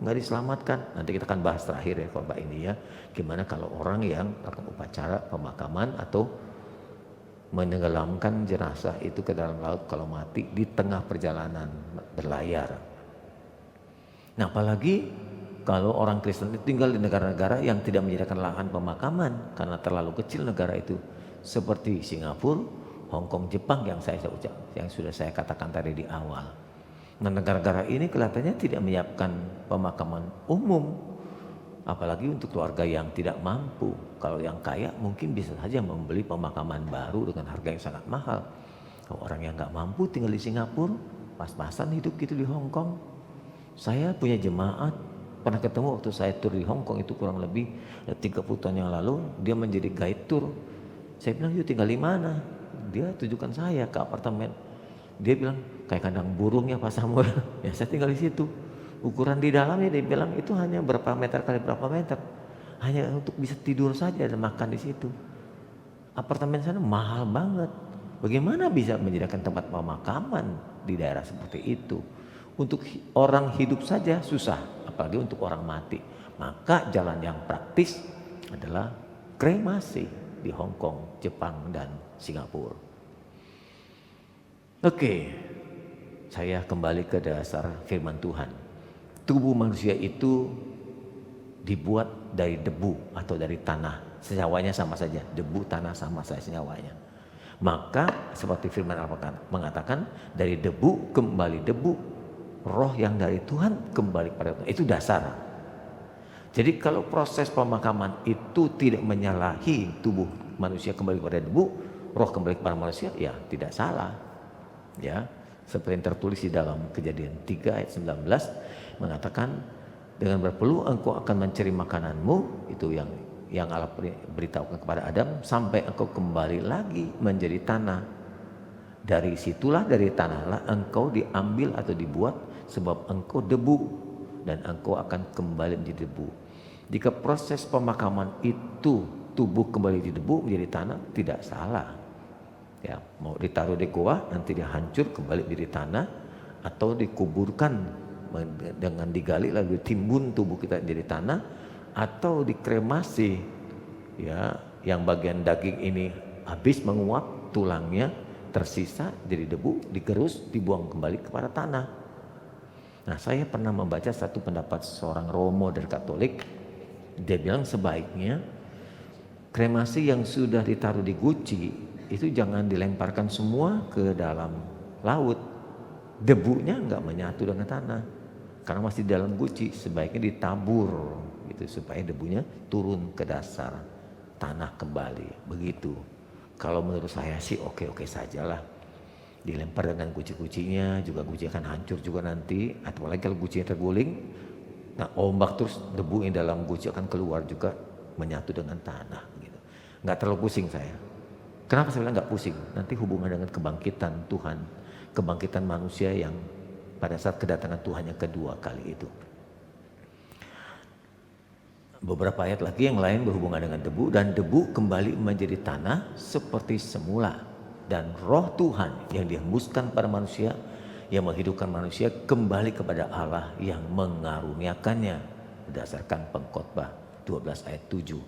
nggak diselamatkan. Nanti kita akan bahas terakhir ya Bapak ini ya, gimana kalau orang yang akan upacara pemakaman atau menenggelamkan jenazah itu ke dalam laut kalau mati di tengah perjalanan berlayar. Nah apalagi kalau orang Kristen itu tinggal di negara-negara yang tidak menyediakan lahan pemakaman karena terlalu kecil negara itu, seperti Singapura, Hong Kong, Jepang yang sudah saya katakan tadi di awal. Nah negara-negara ini kelihatannya tidak menyiapkan pemakaman umum, apalagi untuk keluarga yang tidak mampu. Kalau yang kaya mungkin bisa saja membeli pemakaman baru dengan harga yang sangat mahal. Kalau orang yang nggak mampu tinggal di Singapura, pas-pasan hidup gitu di Hong Kong. Saya punya jemaat, pernah ketemu waktu saya tur di Hong Kong itu kurang lebih 30 tahun yang lalu, dia menjadi guide tour. Saya bilang, yuk tinggal di mana? Dia tunjukkan saya ke apartemen. Dia bilang, kayak kandang burungnya Pak Samuel. Ya saya tinggal di situ. Ukuran di dalamnya dia bilang itu hanya berapa meter kali berapa meter. Hanya untuk bisa tidur saja dan makan di situ. Apartemen sana mahal banget. Bagaimana bisa menyediakan tempat pemakaman di daerah seperti itu? Untuk orang hidup saja susah, apalagi untuk orang mati. Maka jalan yang praktis adalah kremasi di Hong Kong, Jepang, dan Singapura. Oke, saya kembali ke dasar firman Tuhan. Tubuh manusia itu dibuat dari debu atau dari tanah. Senyawanya sama saja, debu, tanah sama saja senyawanya. Maka seperti firman Allah mengatakan, dari debu kembali debu, roh yang dari Tuhan kembali pada Tuhan. Itu dasar. Jadi kalau proses pemakaman itu tidak menyalahi tubuh manusia kembali pada debu, roh kembali kepada manusia, ya tidak salah. Ya, seperti yang tertulis di dalam Kejadian 3 ayat 19 mengatakan, dengan berpeluh engkau akan mencari makananmu, itu yang Allah beritahukan kepada Adam, sampai engkau kembali lagi menjadi tanah. Dari situlah, dari tanahlah engkau diambil atau dibuat, sebab engkau debu dan engkau akan kembali menjadi debu. Jika proses pemakaman itu tubuh kembali di debu menjadi tanah, tidak salah. Ya, mau ditaruh di goa nanti dia hancur kembali menjadi tanah, atau dikuburkan dengan digali lalu ditimbun tubuh kita jadi tanah, atau dikremasi ya, yang bagian daging ini habis menguap, tulangnya tersisa jadi debu, digerus, dibuang kembali kepada tanah. Nah saya pernah membaca satu pendapat seorang Romo dari Katolik. Dia bilang sebaiknya kremasi yang sudah ditaruh di guci itu jangan dilemparkan semua ke dalam laut. Debunya nggak menyatu dengan tanah karena masih di dalam guci. Sebaiknya ditabur gitu supaya debunya turun ke dasar tanah kembali. Begitu. Kalau menurut saya sih oke-oke sajalah. Dilempar dengan guci-gucinya juga guci akan hancur juga nanti. Apalagi kalau gucinya terguling, nah ombak terus debu yang dalam guci akan keluar juga menyatu dengan tanah. Gitu. Nggak terlalu pusing saya. Kenapa saya bilang nggak pusing? Nanti hubungan dengan kebangkitan Tuhan, kebangkitan manusia yang pada saat kedatangan Tuhan yang kedua kali itu. Beberapa ayat lagi yang lain berhubungan dengan debu, dan debu kembali menjadi tanah seperti semula, dan roh Tuhan yang dihembuskan pada manusia, yang menghidupkan manusia kembali kepada Allah yang mengaruniakannya, berdasarkan Pengkhotbah 12 ayat 7.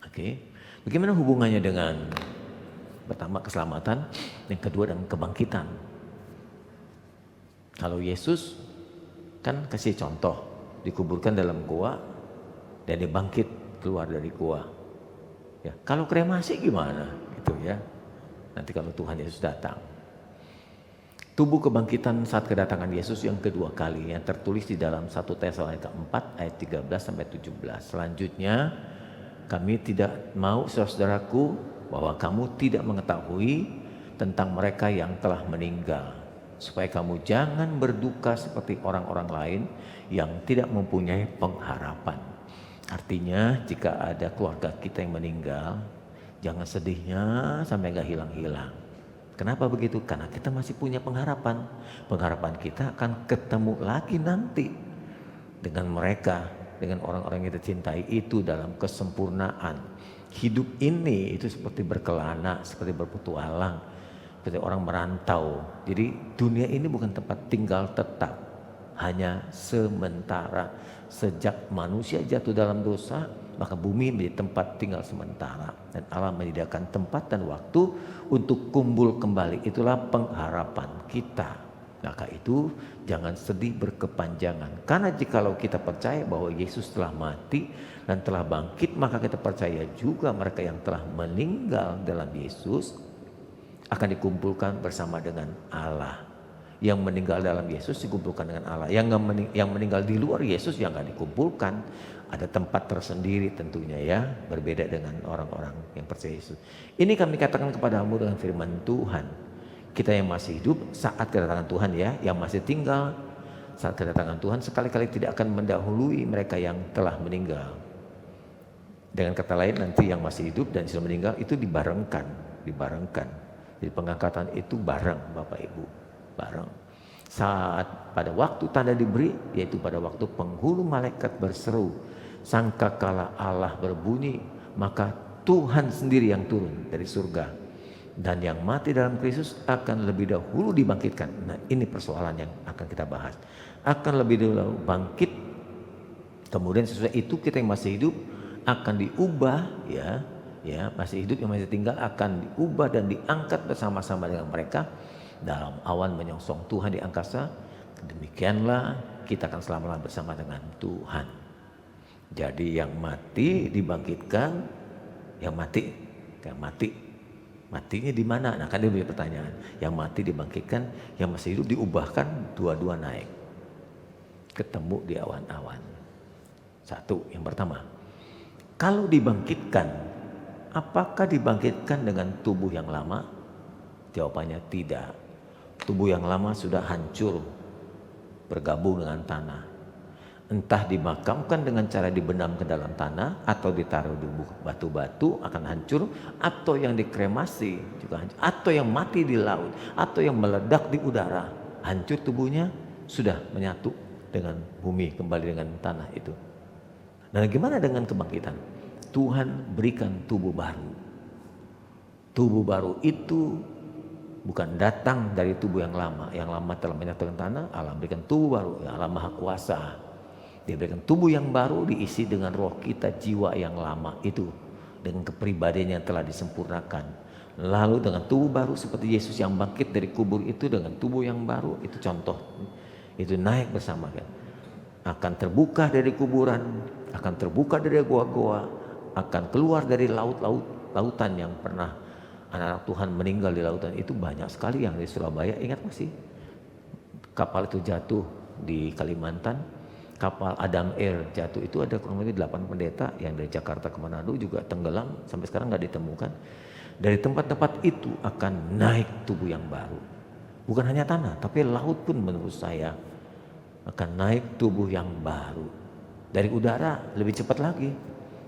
Oke. Bagaimana hubungannya dengan pertama keselamatan, yang kedua dengan kebangkitan? Kalau Yesus kan kasih contoh, dikuburkan dalam goa dan dia bangkit keluar dari goa. Ya, kalau kremasi gimana? Gitu ya. Nanti kalau Tuhan Yesus datang. Tubuh kebangkitan saat kedatangan Yesus yang kedua kali yang tertulis di dalam 1 Tesalonika 4 ayat 13 sampai 17. Selanjutnya Kami tidak mau, saudaraku, bahwa kamu tidak mengetahui tentang mereka yang telah meninggal, supaya kamu jangan berduka seperti orang-orang lain yang tidak mempunyai pengharapan. Artinya jika ada keluarga kita yang meninggal, jangan sedihnya sampai gak hilang-hilang. Kenapa begitu? Karena kita masih punya pengharapan. Pengharapan kita akan ketemu lagi nanti dengan mereka, dengan orang-orang yang kita cintai itu dalam kesempurnaan. Hidup ini itu seperti berkelana, seperti berpetualang, seperti orang merantau. Jadi dunia ini bukan tempat tinggal tetap, hanya sementara. Sejak manusia jatuh dalam dosa, maka bumi menjadi tempat tinggal sementara, dan Allah menyediakan tempat dan waktu untuk kumpul kembali. Itulah pengharapan kita. Maka itu jangan sedih berkepanjangan. Karena jikalau kita percaya bahwa Yesus telah mati dan telah bangkit, maka kita percaya juga mereka yang telah meninggal dalam Yesus akan dikumpulkan bersama dengan Allah. Yang meninggal dalam Yesus dikumpulkan dengan Allah. Yang meninggal di luar Yesus yang gak dikumpulkan. Ada tempat tersendiri tentunya ya, berbeda dengan orang-orang yang percaya Yesus. Ini kami katakan kepadamu dengan firman Tuhan. Kita yang masih hidup saat kedatangan Tuhan ya, yang masih tinggal saat kedatangan Tuhan sekali-kali tidak akan mendahului mereka yang telah meninggal. Dengan kata lain, nanti yang masih hidup dan sudah meninggal itu dibarengkan. Jadi pengangkatan itu bareng Bapak Ibu, bareng. Saat pada waktu tanda diberi, yaitu pada waktu penghulu malaikat berseru, sangkakala Allah berbunyi, maka Tuhan sendiri yang turun dari surga. Dan yang mati dalam Kristus akan lebih dahulu dibangkitkan. Nah, ini persoalan yang akan kita bahas. Akan lebih dahulu bangkit. Kemudian sesudah itu kita yang masih hidup akan diubah ya, masih hidup yang masih tinggal akan diubah dan diangkat bersama-sama dengan mereka dalam awan menyongsong Tuhan di angkasa. Demikianlah kita akan selama-lamanya bersama dengan Tuhan. Jadi yang mati dibangkitkan, yang mati matinya di mana? Nah, kan dia punya pertanyaan. Yang mati dibangkitkan, yang masih hidup diubahkan, dua-dua naik. Ketemu di awan-awan. Satu, yang pertama. Kalau dibangkitkan, apakah dibangkitkan dengan tubuh yang lama? Jawabannya tidak. Tubuh yang lama sudah hancur, bergabung dengan tanah. Entah dimakamkan dengan cara dibenam ke dalam tanah atau ditaruh di batu-batu akan hancur, atau yang dikremasi juga hancur, atau yang mati di laut, atau yang meledak di udara, hancur tubuhnya, sudah menyatu dengan bumi, kembali dengan tanah itu. Dan gimana dengan kebangkitan? Tuhan berikan tubuh baru. Tubuh baru itu bukan datang dari tubuh yang lama. Yang lama telah menyatu dengan tanah, Allah berikan tubuh baru. Ya, Allah Maha Kuasa. Dia berikan tubuh yang baru diisi dengan roh kita, jiwa yang lama itu dengan kepribadian yang telah disempurnakan. Lalu dengan tubuh baru seperti Yesus yang bangkit dari kubur itu dengan tubuh yang baru, itu contoh. Itu naik bersama kan. Akan terbuka dari kuburan, akan terbuka dari goa-goa, akan keluar dari lautan yang pernah anak-anak Tuhan meninggal di lautan itu banyak sekali yang di Surabaya. Ingat masih kapal itu jatuh di Kalimantan. Kapal Adam Air jatuh itu ada kurang lebih 8 pendeta yang dari Jakarta ke Manado juga tenggelam sampai sekarang nggak ditemukan. Dari tempat-tempat itu akan naik tubuh yang baru. Bukan hanya tanah, tapi laut pun menurut saya akan naik tubuh yang baru. Dari udara lebih cepat lagi,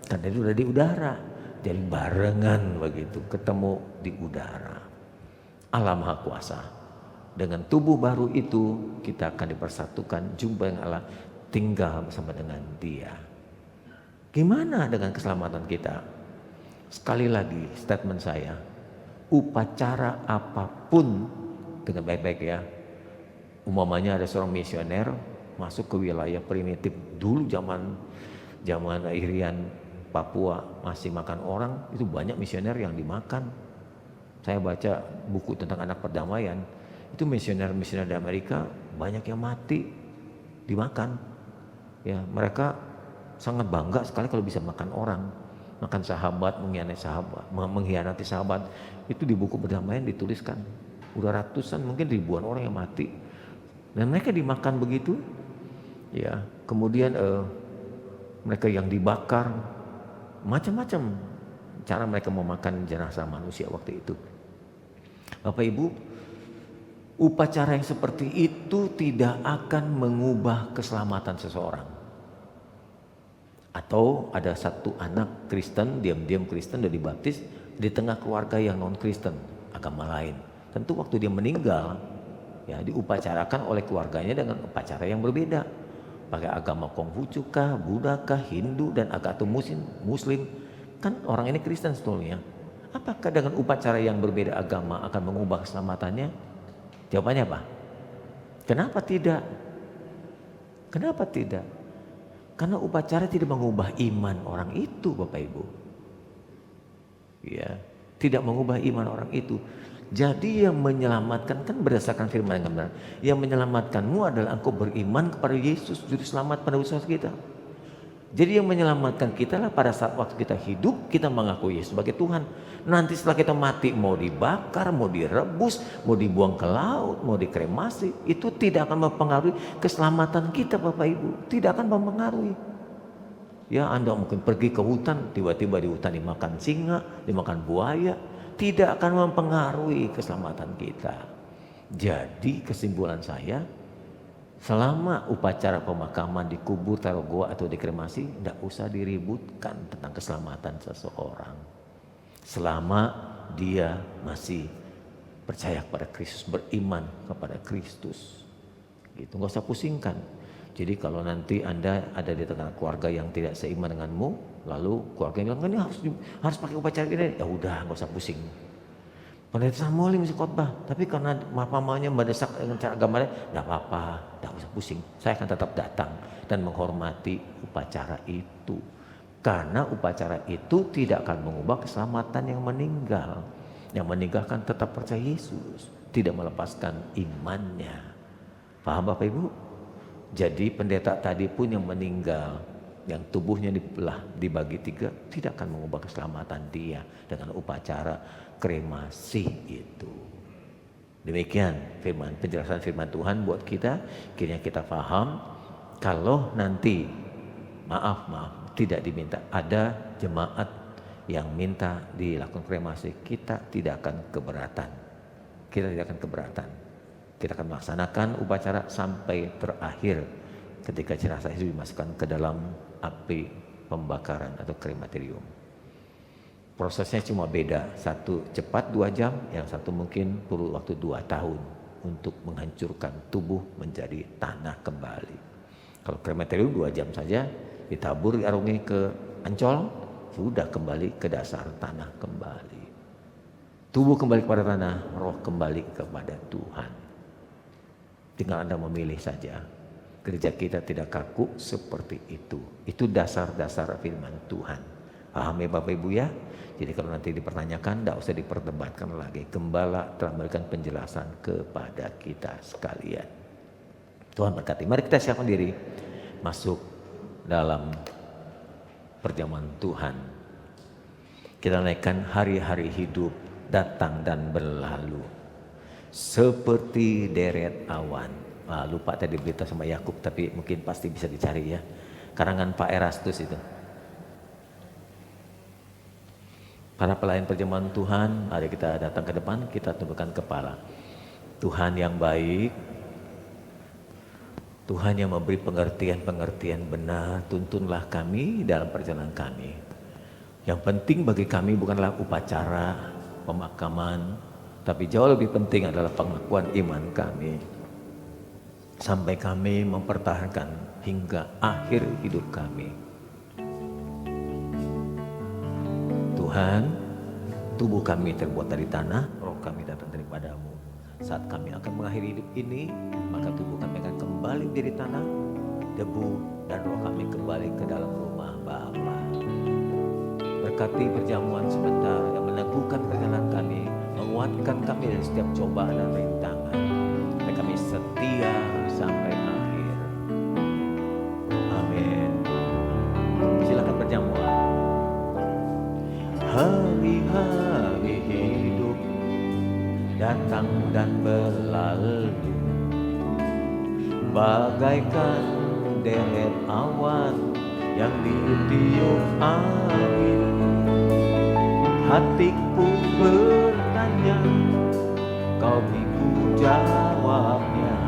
karena itu udah di udara. Jadi barengan begitu, ketemu di udara. Allah Maha Kuasa. Dengan tubuh baru itu kita akan dipersatukan, jumpa dengan Allah, tinggal bersama dengan Dia. Gimana dengan keselamatan kita? Sekali lagi statement saya, upacara apapun dengan baik-baik ya. Umpamanya ada seorang misioner masuk ke wilayah primitif dulu zaman Irian Papua masih makan orang, itu banyak misioner yang dimakan. Saya baca buku tentang anak perdamaian, itu misioner-misioner di Amerika banyak yang mati dimakan. Ya, mereka sangat bangga sekali kalau bisa makan orang, makan sahabat, mengkhianati sahabat. Itu di buku perdamaian dituliskan. Udah ratusan, mungkin ribuan orang yang mati. Dan mereka dimakan begitu. Ya, kemudian mereka yang dibakar, macam-macam cara mereka memakan jenazah manusia waktu itu. Bapak Ibu, upacara yang seperti itu tidak akan mengubah keselamatan seseorang. Atau ada satu anak Kristen, diam-diam Kristen dan dibaptis di tengah keluarga yang non-Kristen, agama lain. Tentu waktu dia meninggal, ya diupacarakan oleh keluarganya dengan upacara yang berbeda. Pakai agama Konghucu kah, Buddha kah, Hindu dan atau Muslim. Kan orang ini Kristen sebetulnya. Apakah dengan upacara yang berbeda agama akan mengubah keselamatannya? Jawabannya apa? Kenapa tidak? Kenapa tidak? Karena upacara tidak mengubah iman orang itu, Bapak Ibu. Ya, tidak mengubah iman orang itu. Jadi yang menyelamatkan, kan berdasarkan firman yang benar, yang menyelamatkanmu adalah engkau beriman kepada Yesus juru selamat penebus dosa kita. Jadi yang menyelamatkan kita lah pada saat waktu kita hidup, kita mengakui Yesus sebagai Tuhan. Nanti setelah kita mati, mau dibakar, mau direbus, mau dibuang ke laut, mau dikremasi, itu tidak akan mempengaruhi keselamatan kita, Bapak Ibu. Tidak akan mempengaruhi. Ya, Anda mungkin pergi ke hutan, tiba-tiba di hutan dimakan singa, dimakan buaya, tidak akan mempengaruhi keselamatan kita. Jadi kesimpulan saya, selama upacara pemakaman dikubur, taruh goa atau dikremasi, tidak usah diributkan tentang keselamatan seseorang. Selama dia masih percaya kepada Kristus, beriman kepada Kristus, gitu, nggak usah pusingkan. Jadi kalau nanti Anda ada di tengah keluarga yang tidak seiman denganmu, lalu keluarga bilang, ini harus pakai upacara ini, ya udah nggak usah pusing. Pendeta Samuel mesti khotbah, tapi karena mamanya mendesak dengan cara agamanya, tidak apa-apa, tidak usah pusing. Saya akan tetap datang dan menghormati upacara itu, karena upacara itu tidak akan mengubah keselamatan yang meninggal. Yang meninggal kan tetap percaya Yesus, tidak melepaskan imannya. Paham Bapak Ibu? Jadi pendeta tadi pun yang meninggal, yang tubuhnya dibelah, dibagi 3, tidak akan mengubah keselamatan dia dengan upacara kremasi itu. Demikian penjelasan firman Tuhan buat kita. Kiranya kita paham, kalau nanti maaf tidak diminta, ada jemaat yang minta dilakukan kremasi, kita tidak akan keberatan. Kita tidak akan keberatan. Kita akan melaksanakan upacara sampai terakhir ketika jenazah itu dimasukkan ke dalam api pembakaran atau krematorium. Prosesnya cuma beda, satu cepat 2 jam, yang satu mungkin perlu waktu 2 tahun untuk menghancurkan tubuh menjadi tanah kembali. Kalau krematorium 2 jam saja, ditabur arungi ke Ancol, sudah kembali ke dasar tanah kembali. Tubuh kembali kepada tanah, roh kembali kepada Tuhan. Tinggal Anda memilih saja. Gereja kita tidak kaku seperti itu. Itu dasar-dasar firman Tuhan. Paham ya Bapak Ibu ya? Jadi kalau nanti dipertanyakan, tidak usah diperdebatkan lagi. Gembala telah memberikan penjelasan kepada kita sekalian. Tuhan berkati. Mari kita siapkan diri masuk dalam perjamuan Tuhan. Kita naikkan hari-hari hidup datang dan berlalu seperti deret awan. Lupa tadi berita sama Yakub, tapi mungkin pasti bisa dicari ya. Karangan Pak Erastus itu. Para pelayan perjamuan Tuhan, mari kita datang ke depan, kita tundukkan kepala. Tuhan yang baik, Tuhan yang memberi pengertian-pengertian benar, tuntunlah kami dalam perjalanan kami. Yang penting bagi kami bukanlah upacara pemakaman, tapi jauh lebih penting adalah pengakuan iman kami. Sampai kami mempertahankan hingga akhir hidup kami. Tuhan, tubuh kami terbuat dari tanah, roh kami datang daripadamu. Saat kami akan mengakhiri hidup ini, maka tubuh kami akan kembali dari tanah, debu, dan roh kami kembali ke dalam rumah Bapa. Berkati perjamuan sebentar yang meneguhkan perjalanan kami, menguatkan kami dari setiap cobaan dan rintangan, dan kami setia sampai akhir. Amin. Silakan perjamuan. Hari-hari hidup datang dan berlalu, bagaikan deret awan yang ditiup angin. Hatiku bertanya, kau ibu jawabnya.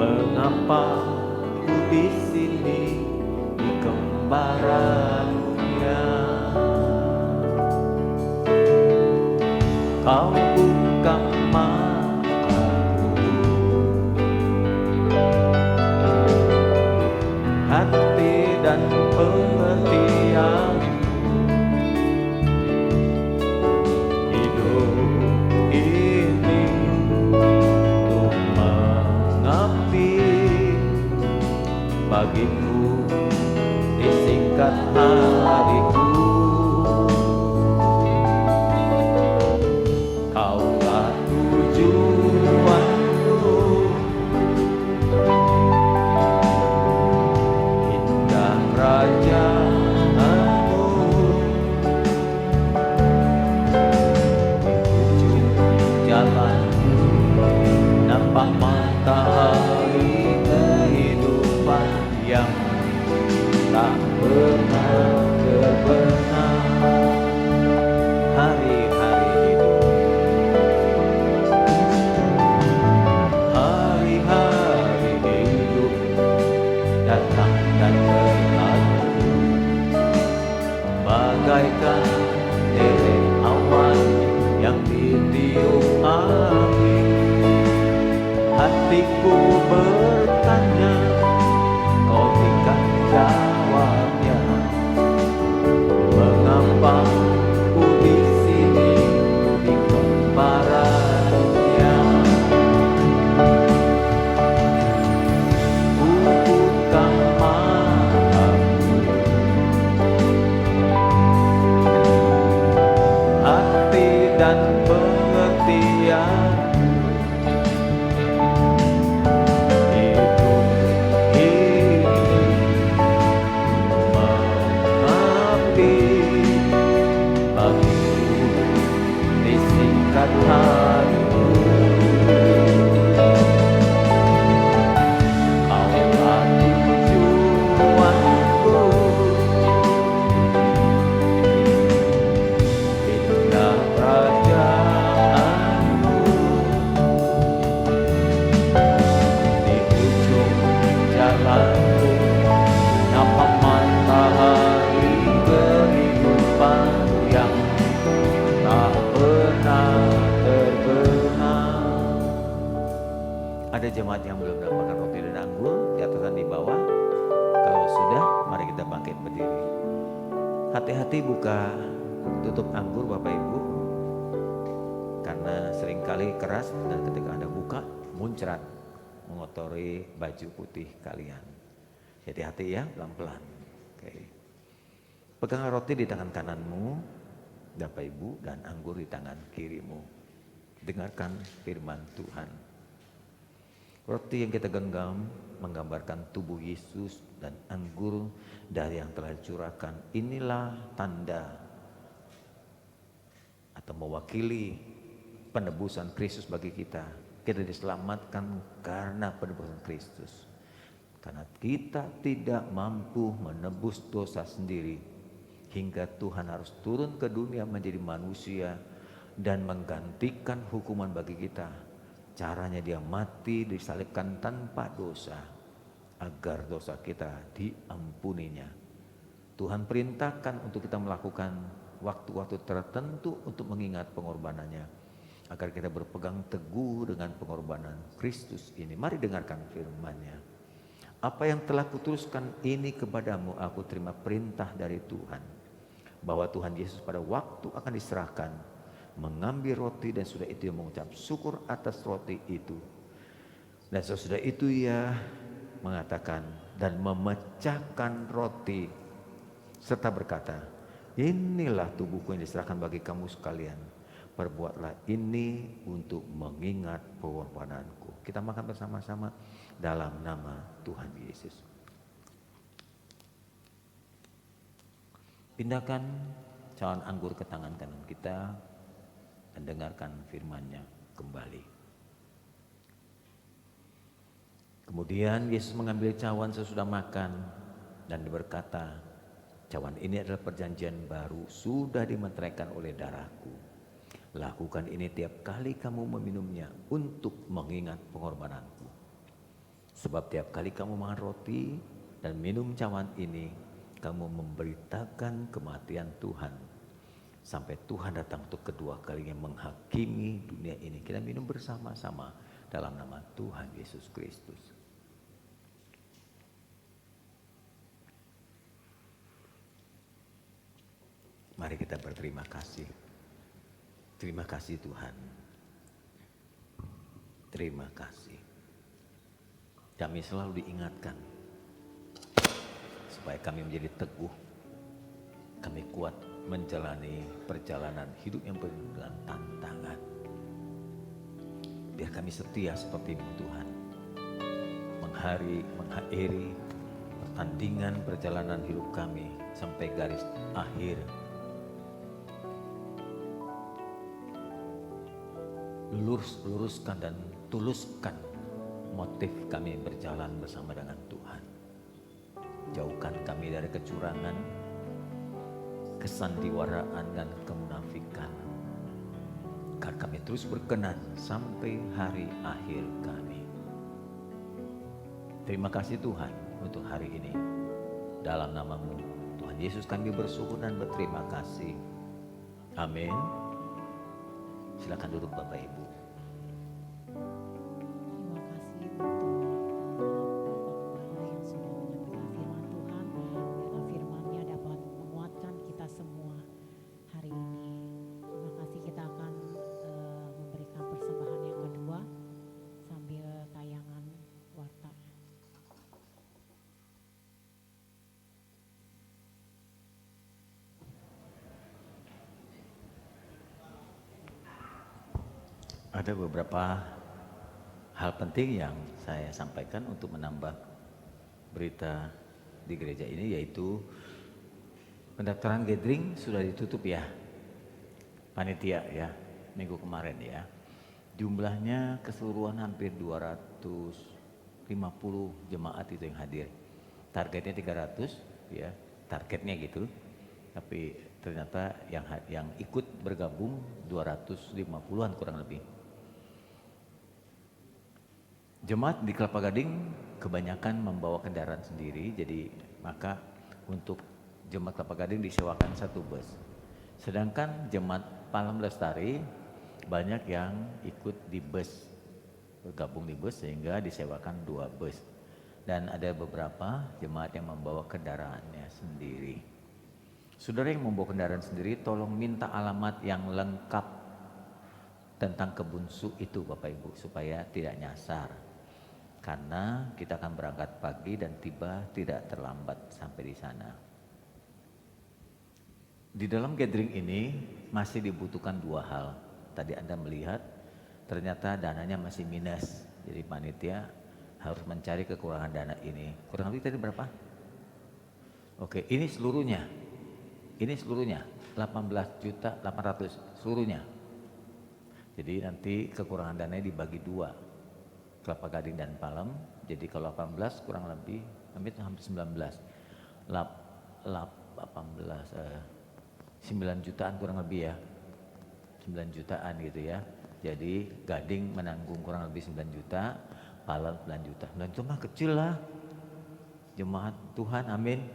Mengapa ku di sini di kembara dunia? Kau buka mataku, hati dan pengertian. Hidup ini untuk mengabdi bagiku disingkat hariku. Kaulah tujuanku, indah kerajaanmu. Di ujung jalan nampak matahari kehidupan yang tak pernah terbenam. Hari-hari hidup, hari-hari hidup datang dan berlalu, bagaikan derek awan yang ditiup angin. Hatiku bertanya, kau berikan jawabnya. Mengapa ku di sini di kembara dunia? Ku buka mataku, hati dan pengertian. Hidup ini mengabdi bagiku disingkat hariku. Kaulah tujuanku, indah kerajaanmu. Di ujung jalanku nampak matahari kehidupan yang tak pernah terbenam. Ada jemaat yang belum mendapatkan roti dan anggur, diaturkan di bawah. Kalau sudah, mari kita bangkit berdiri. Hati-hati buka tutup anggur Bapak Ibu, karena seringkali keras dan ketika Anda buka muncrat mengotori baju putih kalian. Hati-hati ya, pelan-pelan. Oke. Pegang roti di tangan kananmu Bapak Ibu dan anggur di tangan kirimu. Dengarkan firman Tuhan. Roti yang kita genggam menggambarkan tubuh Yesus dan anggur dari yang telah dicurahkan. Inilah tanda atau mewakili penebusan Kristus bagi kita. Kita diselamatkan karena penebusan Kristus. Karena kita tidak mampu menebus dosa sendiri, hingga Tuhan harus turun ke dunia menjadi manusia dan menggantikan hukuman bagi kita. Caranya dia mati disalibkan tanpa dosa, agar dosa kita diampuninya. Tuhan perintahkan untuk kita melakukan waktu-waktu tertentu untuk mengingat pengorbanannya, agar kita berpegang teguh dengan pengorbanan Kristus ini. Mari dengarkan firman-Nya. Apa yang telah kutuliskan ini kepadamu, aku terima perintah dari Tuhan, bahwa Tuhan Yesus pada waktu akan diserahkan mengambil roti dan sudah itu ia mengucap syukur atas roti itu. Dan sesudah itu ia mengatakan dan memecahkan roti serta berkata, inilah tubuhku yang diserahkan bagi kamu sekalian. Perbuatlah ini untuk mengingat pengorbananku. Kita makan bersama-sama dalam nama Tuhan Yesus. Pindahkan cawan anggur ke tangan kanan kita dan dengarkan firman-Nya kembali. Kemudian Yesus mengambil cawan sesudah makan dan berkata, Cawan ini adalah perjanjian baru, sudah dimeteraikan oleh darahku. Lakukan ini tiap kali kamu meminumnya untuk mengingat pengorbananku. Sebab tiap kali kamu makan roti dan minum cawan ini, kamu memberitakan kematian Tuhan sampai Tuhan datang untuk kedua kalinya menghakimi dunia ini. Kita minum bersama-sama dalam nama Tuhan Yesus Kristus. Mari kita berterima kasih. Terima kasih Tuhan. Terima kasih. Kami selalu diingatkan supaya kami menjadi teguh. Kami kuat menjalani perjalanan hidup yang penuh dengan tantangan. Biar kami setia seperti-Mu Tuhan. Mengakhiri pertandingan perjalanan hidup kami sampai garis akhir. Luruskan dan tuluskan motif kami berjalan bersama dengan Tuhan. Jauhkan kami dari kecurangan, kesandiwaraan dan kemunafikan. Agar kami terus berkenan sampai hari akhir kami. Terima kasih Tuhan untuk hari ini. Dalam nama-Mu Tuhan Yesus kami bersyukur dan berterima kasih. Amin. Silakan duduk Bapak Ibu. Terima kasih untuk Bapak Gembala yang sudah menyampaikan firman Tuhan. Biarlah firman-Nya dapat menguatkan kita semua hari ini. Terima kasih, kita akan memberikan persembahan yang kedua sambil tayangan warta. Ada beberapa hal penting yang saya sampaikan untuk menambah berita di gereja ini, yaitu pendaftaran gathering sudah ditutup ya, panitia ya, minggu kemarin ya. Jumlahnya keseluruhan hampir 250 jemaat itu yang hadir. Targetnya 300 ya, targetnya gitu. Tapi ternyata yang ikut bergabung 250-an kurang lebih. Jemaat di Kelapa Gading kebanyakan membawa kendaraan sendiri, jadi maka untuk jemaat Kelapa Gading disewakan satu bus. Sedangkan jemaat Palam Lestari banyak yang ikut di bus, bergabung di bus sehingga disewakan 2 bus. Dan ada beberapa jemaat yang membawa kendaraannya sendiri. Saudara yang membawa kendaraan sendiri, tolong minta alamat yang lengkap tentang kebun su itu Bapak Ibu, supaya tidak nyasar. Karena kita akan berangkat pagi dan tiba tidak terlambat sampai di sana. Di dalam gathering ini masih dibutuhkan 2 hal. Tadi Anda melihat ternyata dananya masih minus. Jadi panitia harus mencari kekurangan dana ini. Kurang lebih tadi berapa? Oke, ini seluruhnya. Ini seluruhnya 18.800.000 seluruhnya. Jadi nanti kekurangan dananya dibagi 2. Kelapa Gading dan Palem. Jadi kalau 18 kurang lebih hampir 19. 9 jutaan kurang lebih ya. 9 jutaan gitu ya. Jadi Gading menanggung kurang lebih 9 juta, Palem 9 juta. 9 juta mah kecil lah. Jemaat Tuhan, amin.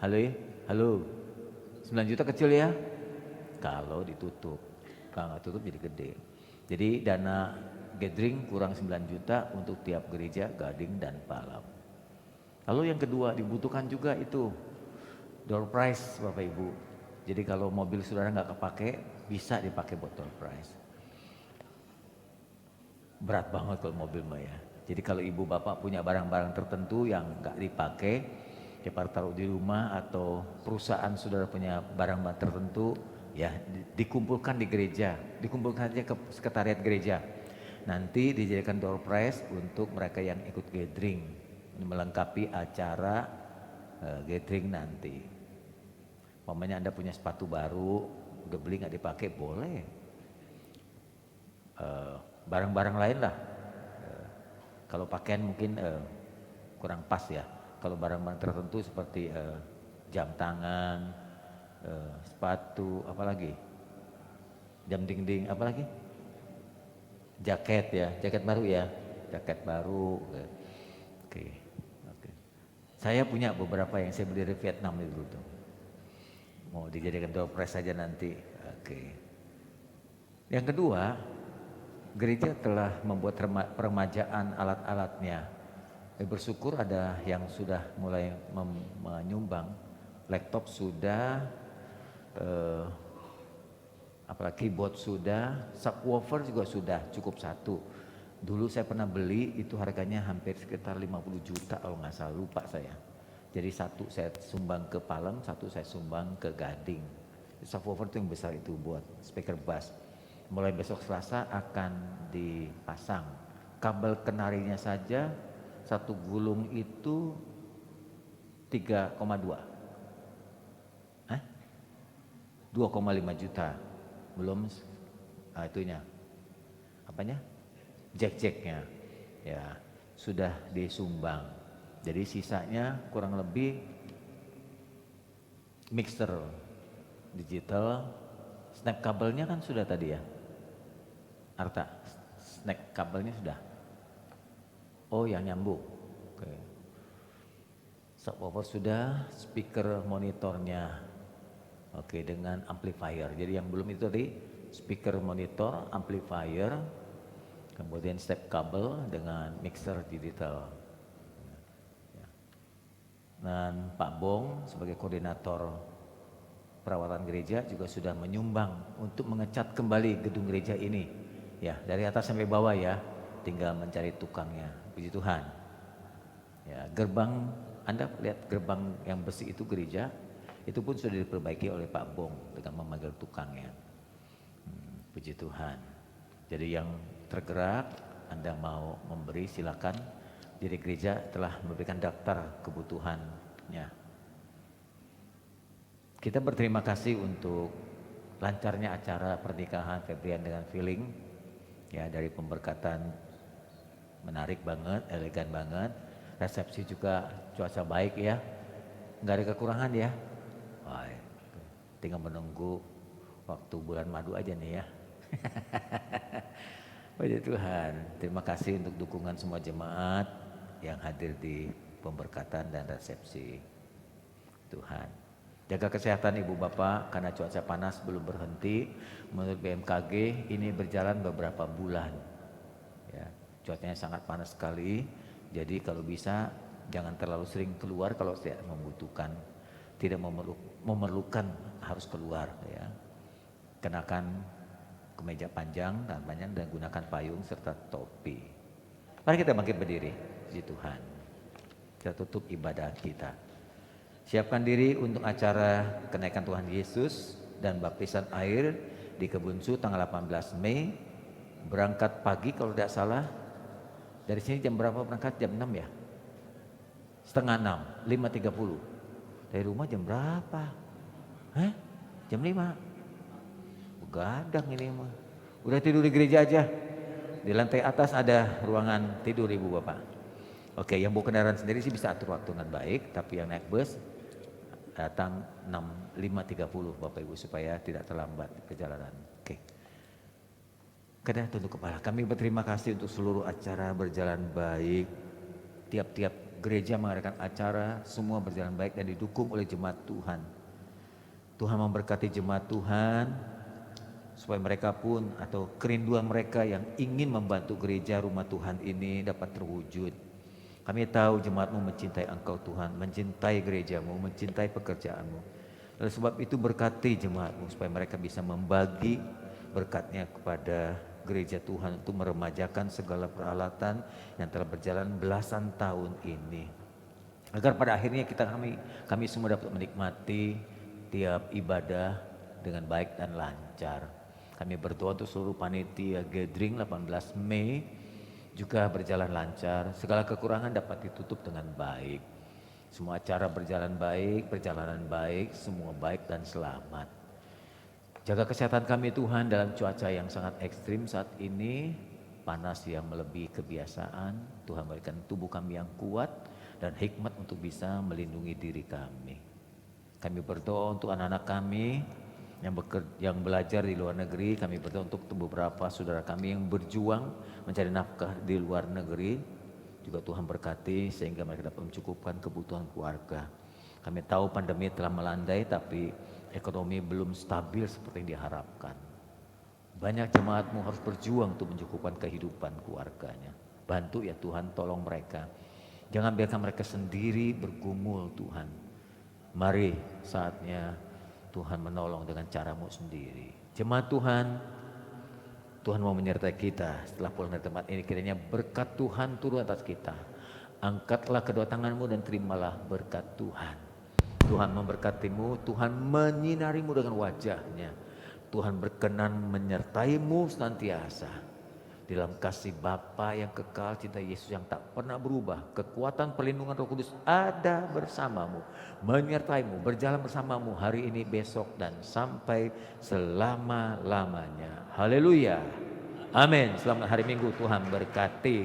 Halo ya? Halo. 9 juta kecil ya? Kalau ditutup. Kalau nggak tutup jadi gede. Jadi dana gathering kurang 9 juta untuk tiap gereja Gading dan Palem. Lalu yang kedua dibutuhkan juga itu door prize Bapak Ibu. Jadi kalau mobil saudara nggak kepake, bisa dipakai buat door prize. Berat banget kalau mobil mah ya. Jadi kalau ibu bapak punya barang-barang tertentu yang nggak dipakai, ya taruh di rumah, atau perusahaan saudara punya barang-barang tertentu, ya dikumpulkan di gereja, dikumpulkan aja ke sekretariat gereja. Nanti dijadikan door prize untuk mereka yang ikut gathering, melengkapi acara gathering nanti. Umpamanya Anda punya sepatu baru, udah beli nggak dipakai, boleh. Barang-barang lain lah. Kalau pakaian mungkin kurang pas ya. Kalau barang-barang tertentu seperti jam tangan, sepatu, apalagi jam dinding, apalagi jaket ya, jaket baru ya, jaket baru. Oke, oke. Saya punya beberapa yang saya beli dari Vietnam itu tuh, mau dijadikan doorpress saja nanti. Oke. Yang kedua, gereja telah membuat peremajaan alat-alatnya. Bersyukur ada yang sudah mulai menyumbang, laptop sudah, apalagi keyboard sudah, subwoofer juga sudah cukup satu. Dulu saya pernah beli itu harganya hampir sekitar 50 juta kalau nggak salah, lupa saya. Jadi satu saya sumbang ke Palem, satu saya sumbang ke Gading. Subwoofer itu yang besar itu buat speaker bass. Mulai besok Selasa akan dipasang. Kabel kenarinya saja satu gulung itu 3,2. 2,5 juta. Belum itunya. Apanya? Jack-jacknya. Ya, sudah disumbang. Jadi sisanya kurang lebih mixer digital. Snap kabelnya kan sudah tadi ya. Arta, snap kabelnya sudah. Oh, yang nyambung. Oke. Subwoofer sudah, speaker monitornya. Oke, dengan amplifier. Jadi yang belum itu tadi speaker monitor, amplifier, kemudian step kabel dengan mixer digital. Dan Pak Bong sebagai koordinator perawatan gereja juga sudah menyumbang untuk mengecat kembali gedung gereja ini. Ya, dari atas sampai bawah ya, tinggal mencari tukangnya. Puji Tuhan. Ya, gerbang, Anda lihat gerbang yang besi itu gereja, itu pun sudah diperbaiki oleh Pak Bong dengan memanggil tukangnya. Puji Tuhan. Jadi yang tergerak, Anda mau memberi silakan. Jadi gereja telah memberikan daftar kebutuhannya. Kita berterima kasih untuk lancarnya acara pernikahan Febrian dengan Feeling. Ya, dari pemberkatan menarik banget, elegan banget. Resepsi juga cuaca baik ya. Nggak ada kekurangan ya. Wah, tinggal menunggu waktu bulan madu aja nih ya. Puji Tuhan. Terima kasih untuk dukungan semua jemaat yang hadir di pemberkatan dan resepsi. Tuhan. Jaga kesehatan Ibu Bapak karena cuaca panas belum berhenti. Menurut BMKG ini berjalan beberapa bulan. Ya, cuacanya sangat panas sekali. Jadi kalau bisa jangan terlalu sering keluar kalau tidak membutuhkan, tidak memerlukan harus keluar ya. Kenakan kemeja panjang dan gunakan payung serta topi. Mari kita bangkit berdiri. Puji Tuhan. Kita tutup ibadah kita. Siapkan diri untuk acara kenaikan Tuhan Yesus dan baptisan air di Kebunsu tanggal 18 Mei. Berangkat pagi kalau tidak salah. Dari sini jam berapa berangkat? Jam 6 ya? Setengah 6, 5.30. Dari rumah jam berapa? Jam 5. Begadang ini mah. Udah tidur di gereja aja. Di lantai atas ada ruangan tidur Ibu Bapak. Oke, yang bawa kendaraan sendiri sih bisa atur waktu dengan baik. Tapi yang naik bus datang 5.30 Bapak Ibu supaya tidak terlambat perjalanan. Oke. Kedai tunduk kepala. Kami berterima kasih untuk seluruh acara berjalan baik. Tiap-tiap gereja mengadakan acara, semua berjalan baik dan didukung oleh jemaat Tuhan. Tuhan memberkati jemaat Tuhan, supaya mereka pun atau kerinduan mereka yang ingin membantu gereja rumah Tuhan ini dapat terwujud. Kami tahu jemaatmu mencintai Engkau Tuhan, mencintai gerejamu, mencintai pekerjaanmu. Oleh sebab itu berkati jemaatmu supaya mereka bisa membagi berkatnya kepada gereja Tuhan untuk meremajakan segala peralatan yang telah berjalan belasan tahun ini. Agar pada akhirnya kami semua dapat menikmati tiap ibadah dengan baik dan lancar. Kami berdoa untuk seluruh panitia gathering 18 Mei juga berjalan lancar. Segala kekurangan dapat ditutup dengan baik. Semua acara berjalan baik, perjalanan baik, semua baik dan selamat. Jaga kesehatan kami Tuhan dalam cuaca yang sangat ekstrim saat ini. Panas yang melebihi kebiasaan. Tuhan berikan tubuh kami yang kuat dan hikmat untuk bisa melindungi diri kami. Kami berdoa untuk anak-anak kami yang belajar di luar negeri. Kami berdoa untuk beberapa saudara kami yang berjuang mencari nafkah di luar negeri. Juga Tuhan berkati sehingga mereka dapat mencukupkan kebutuhan keluarga. Kami tahu pandemi telah melandai tapi ekonomi belum stabil seperti yang diharapkan. Banyak jemaatmu harus berjuang untuk mencukupkan kehidupan keluarganya. Bantu ya Tuhan, tolong mereka. Jangan biarkan mereka sendiri bergumul Tuhan. Mari saatnya Tuhan menolong dengan caramu sendiri. Jemaat Tuhan, Tuhan mau menyertai kita setelah pulang dari tempat ini. Kiranya berkat Tuhan turun atas kita. Angkatlah kedua tanganmu dan terimalah berkat Tuhan. Tuhan memberkatimu, Tuhan menyinarimu dengan wajahnya. Tuhan berkenan menyertaimu senantiasa. Dalam kasih Bapa yang kekal, cinta Yesus yang tak pernah berubah. Kekuatan perlindungan Roh Kudus ada bersamamu. Menyertaimu, berjalan bersamamu hari ini, besok, dan sampai selama-lamanya. Haleluya. Amin. Selamat hari Minggu, Tuhan berkati.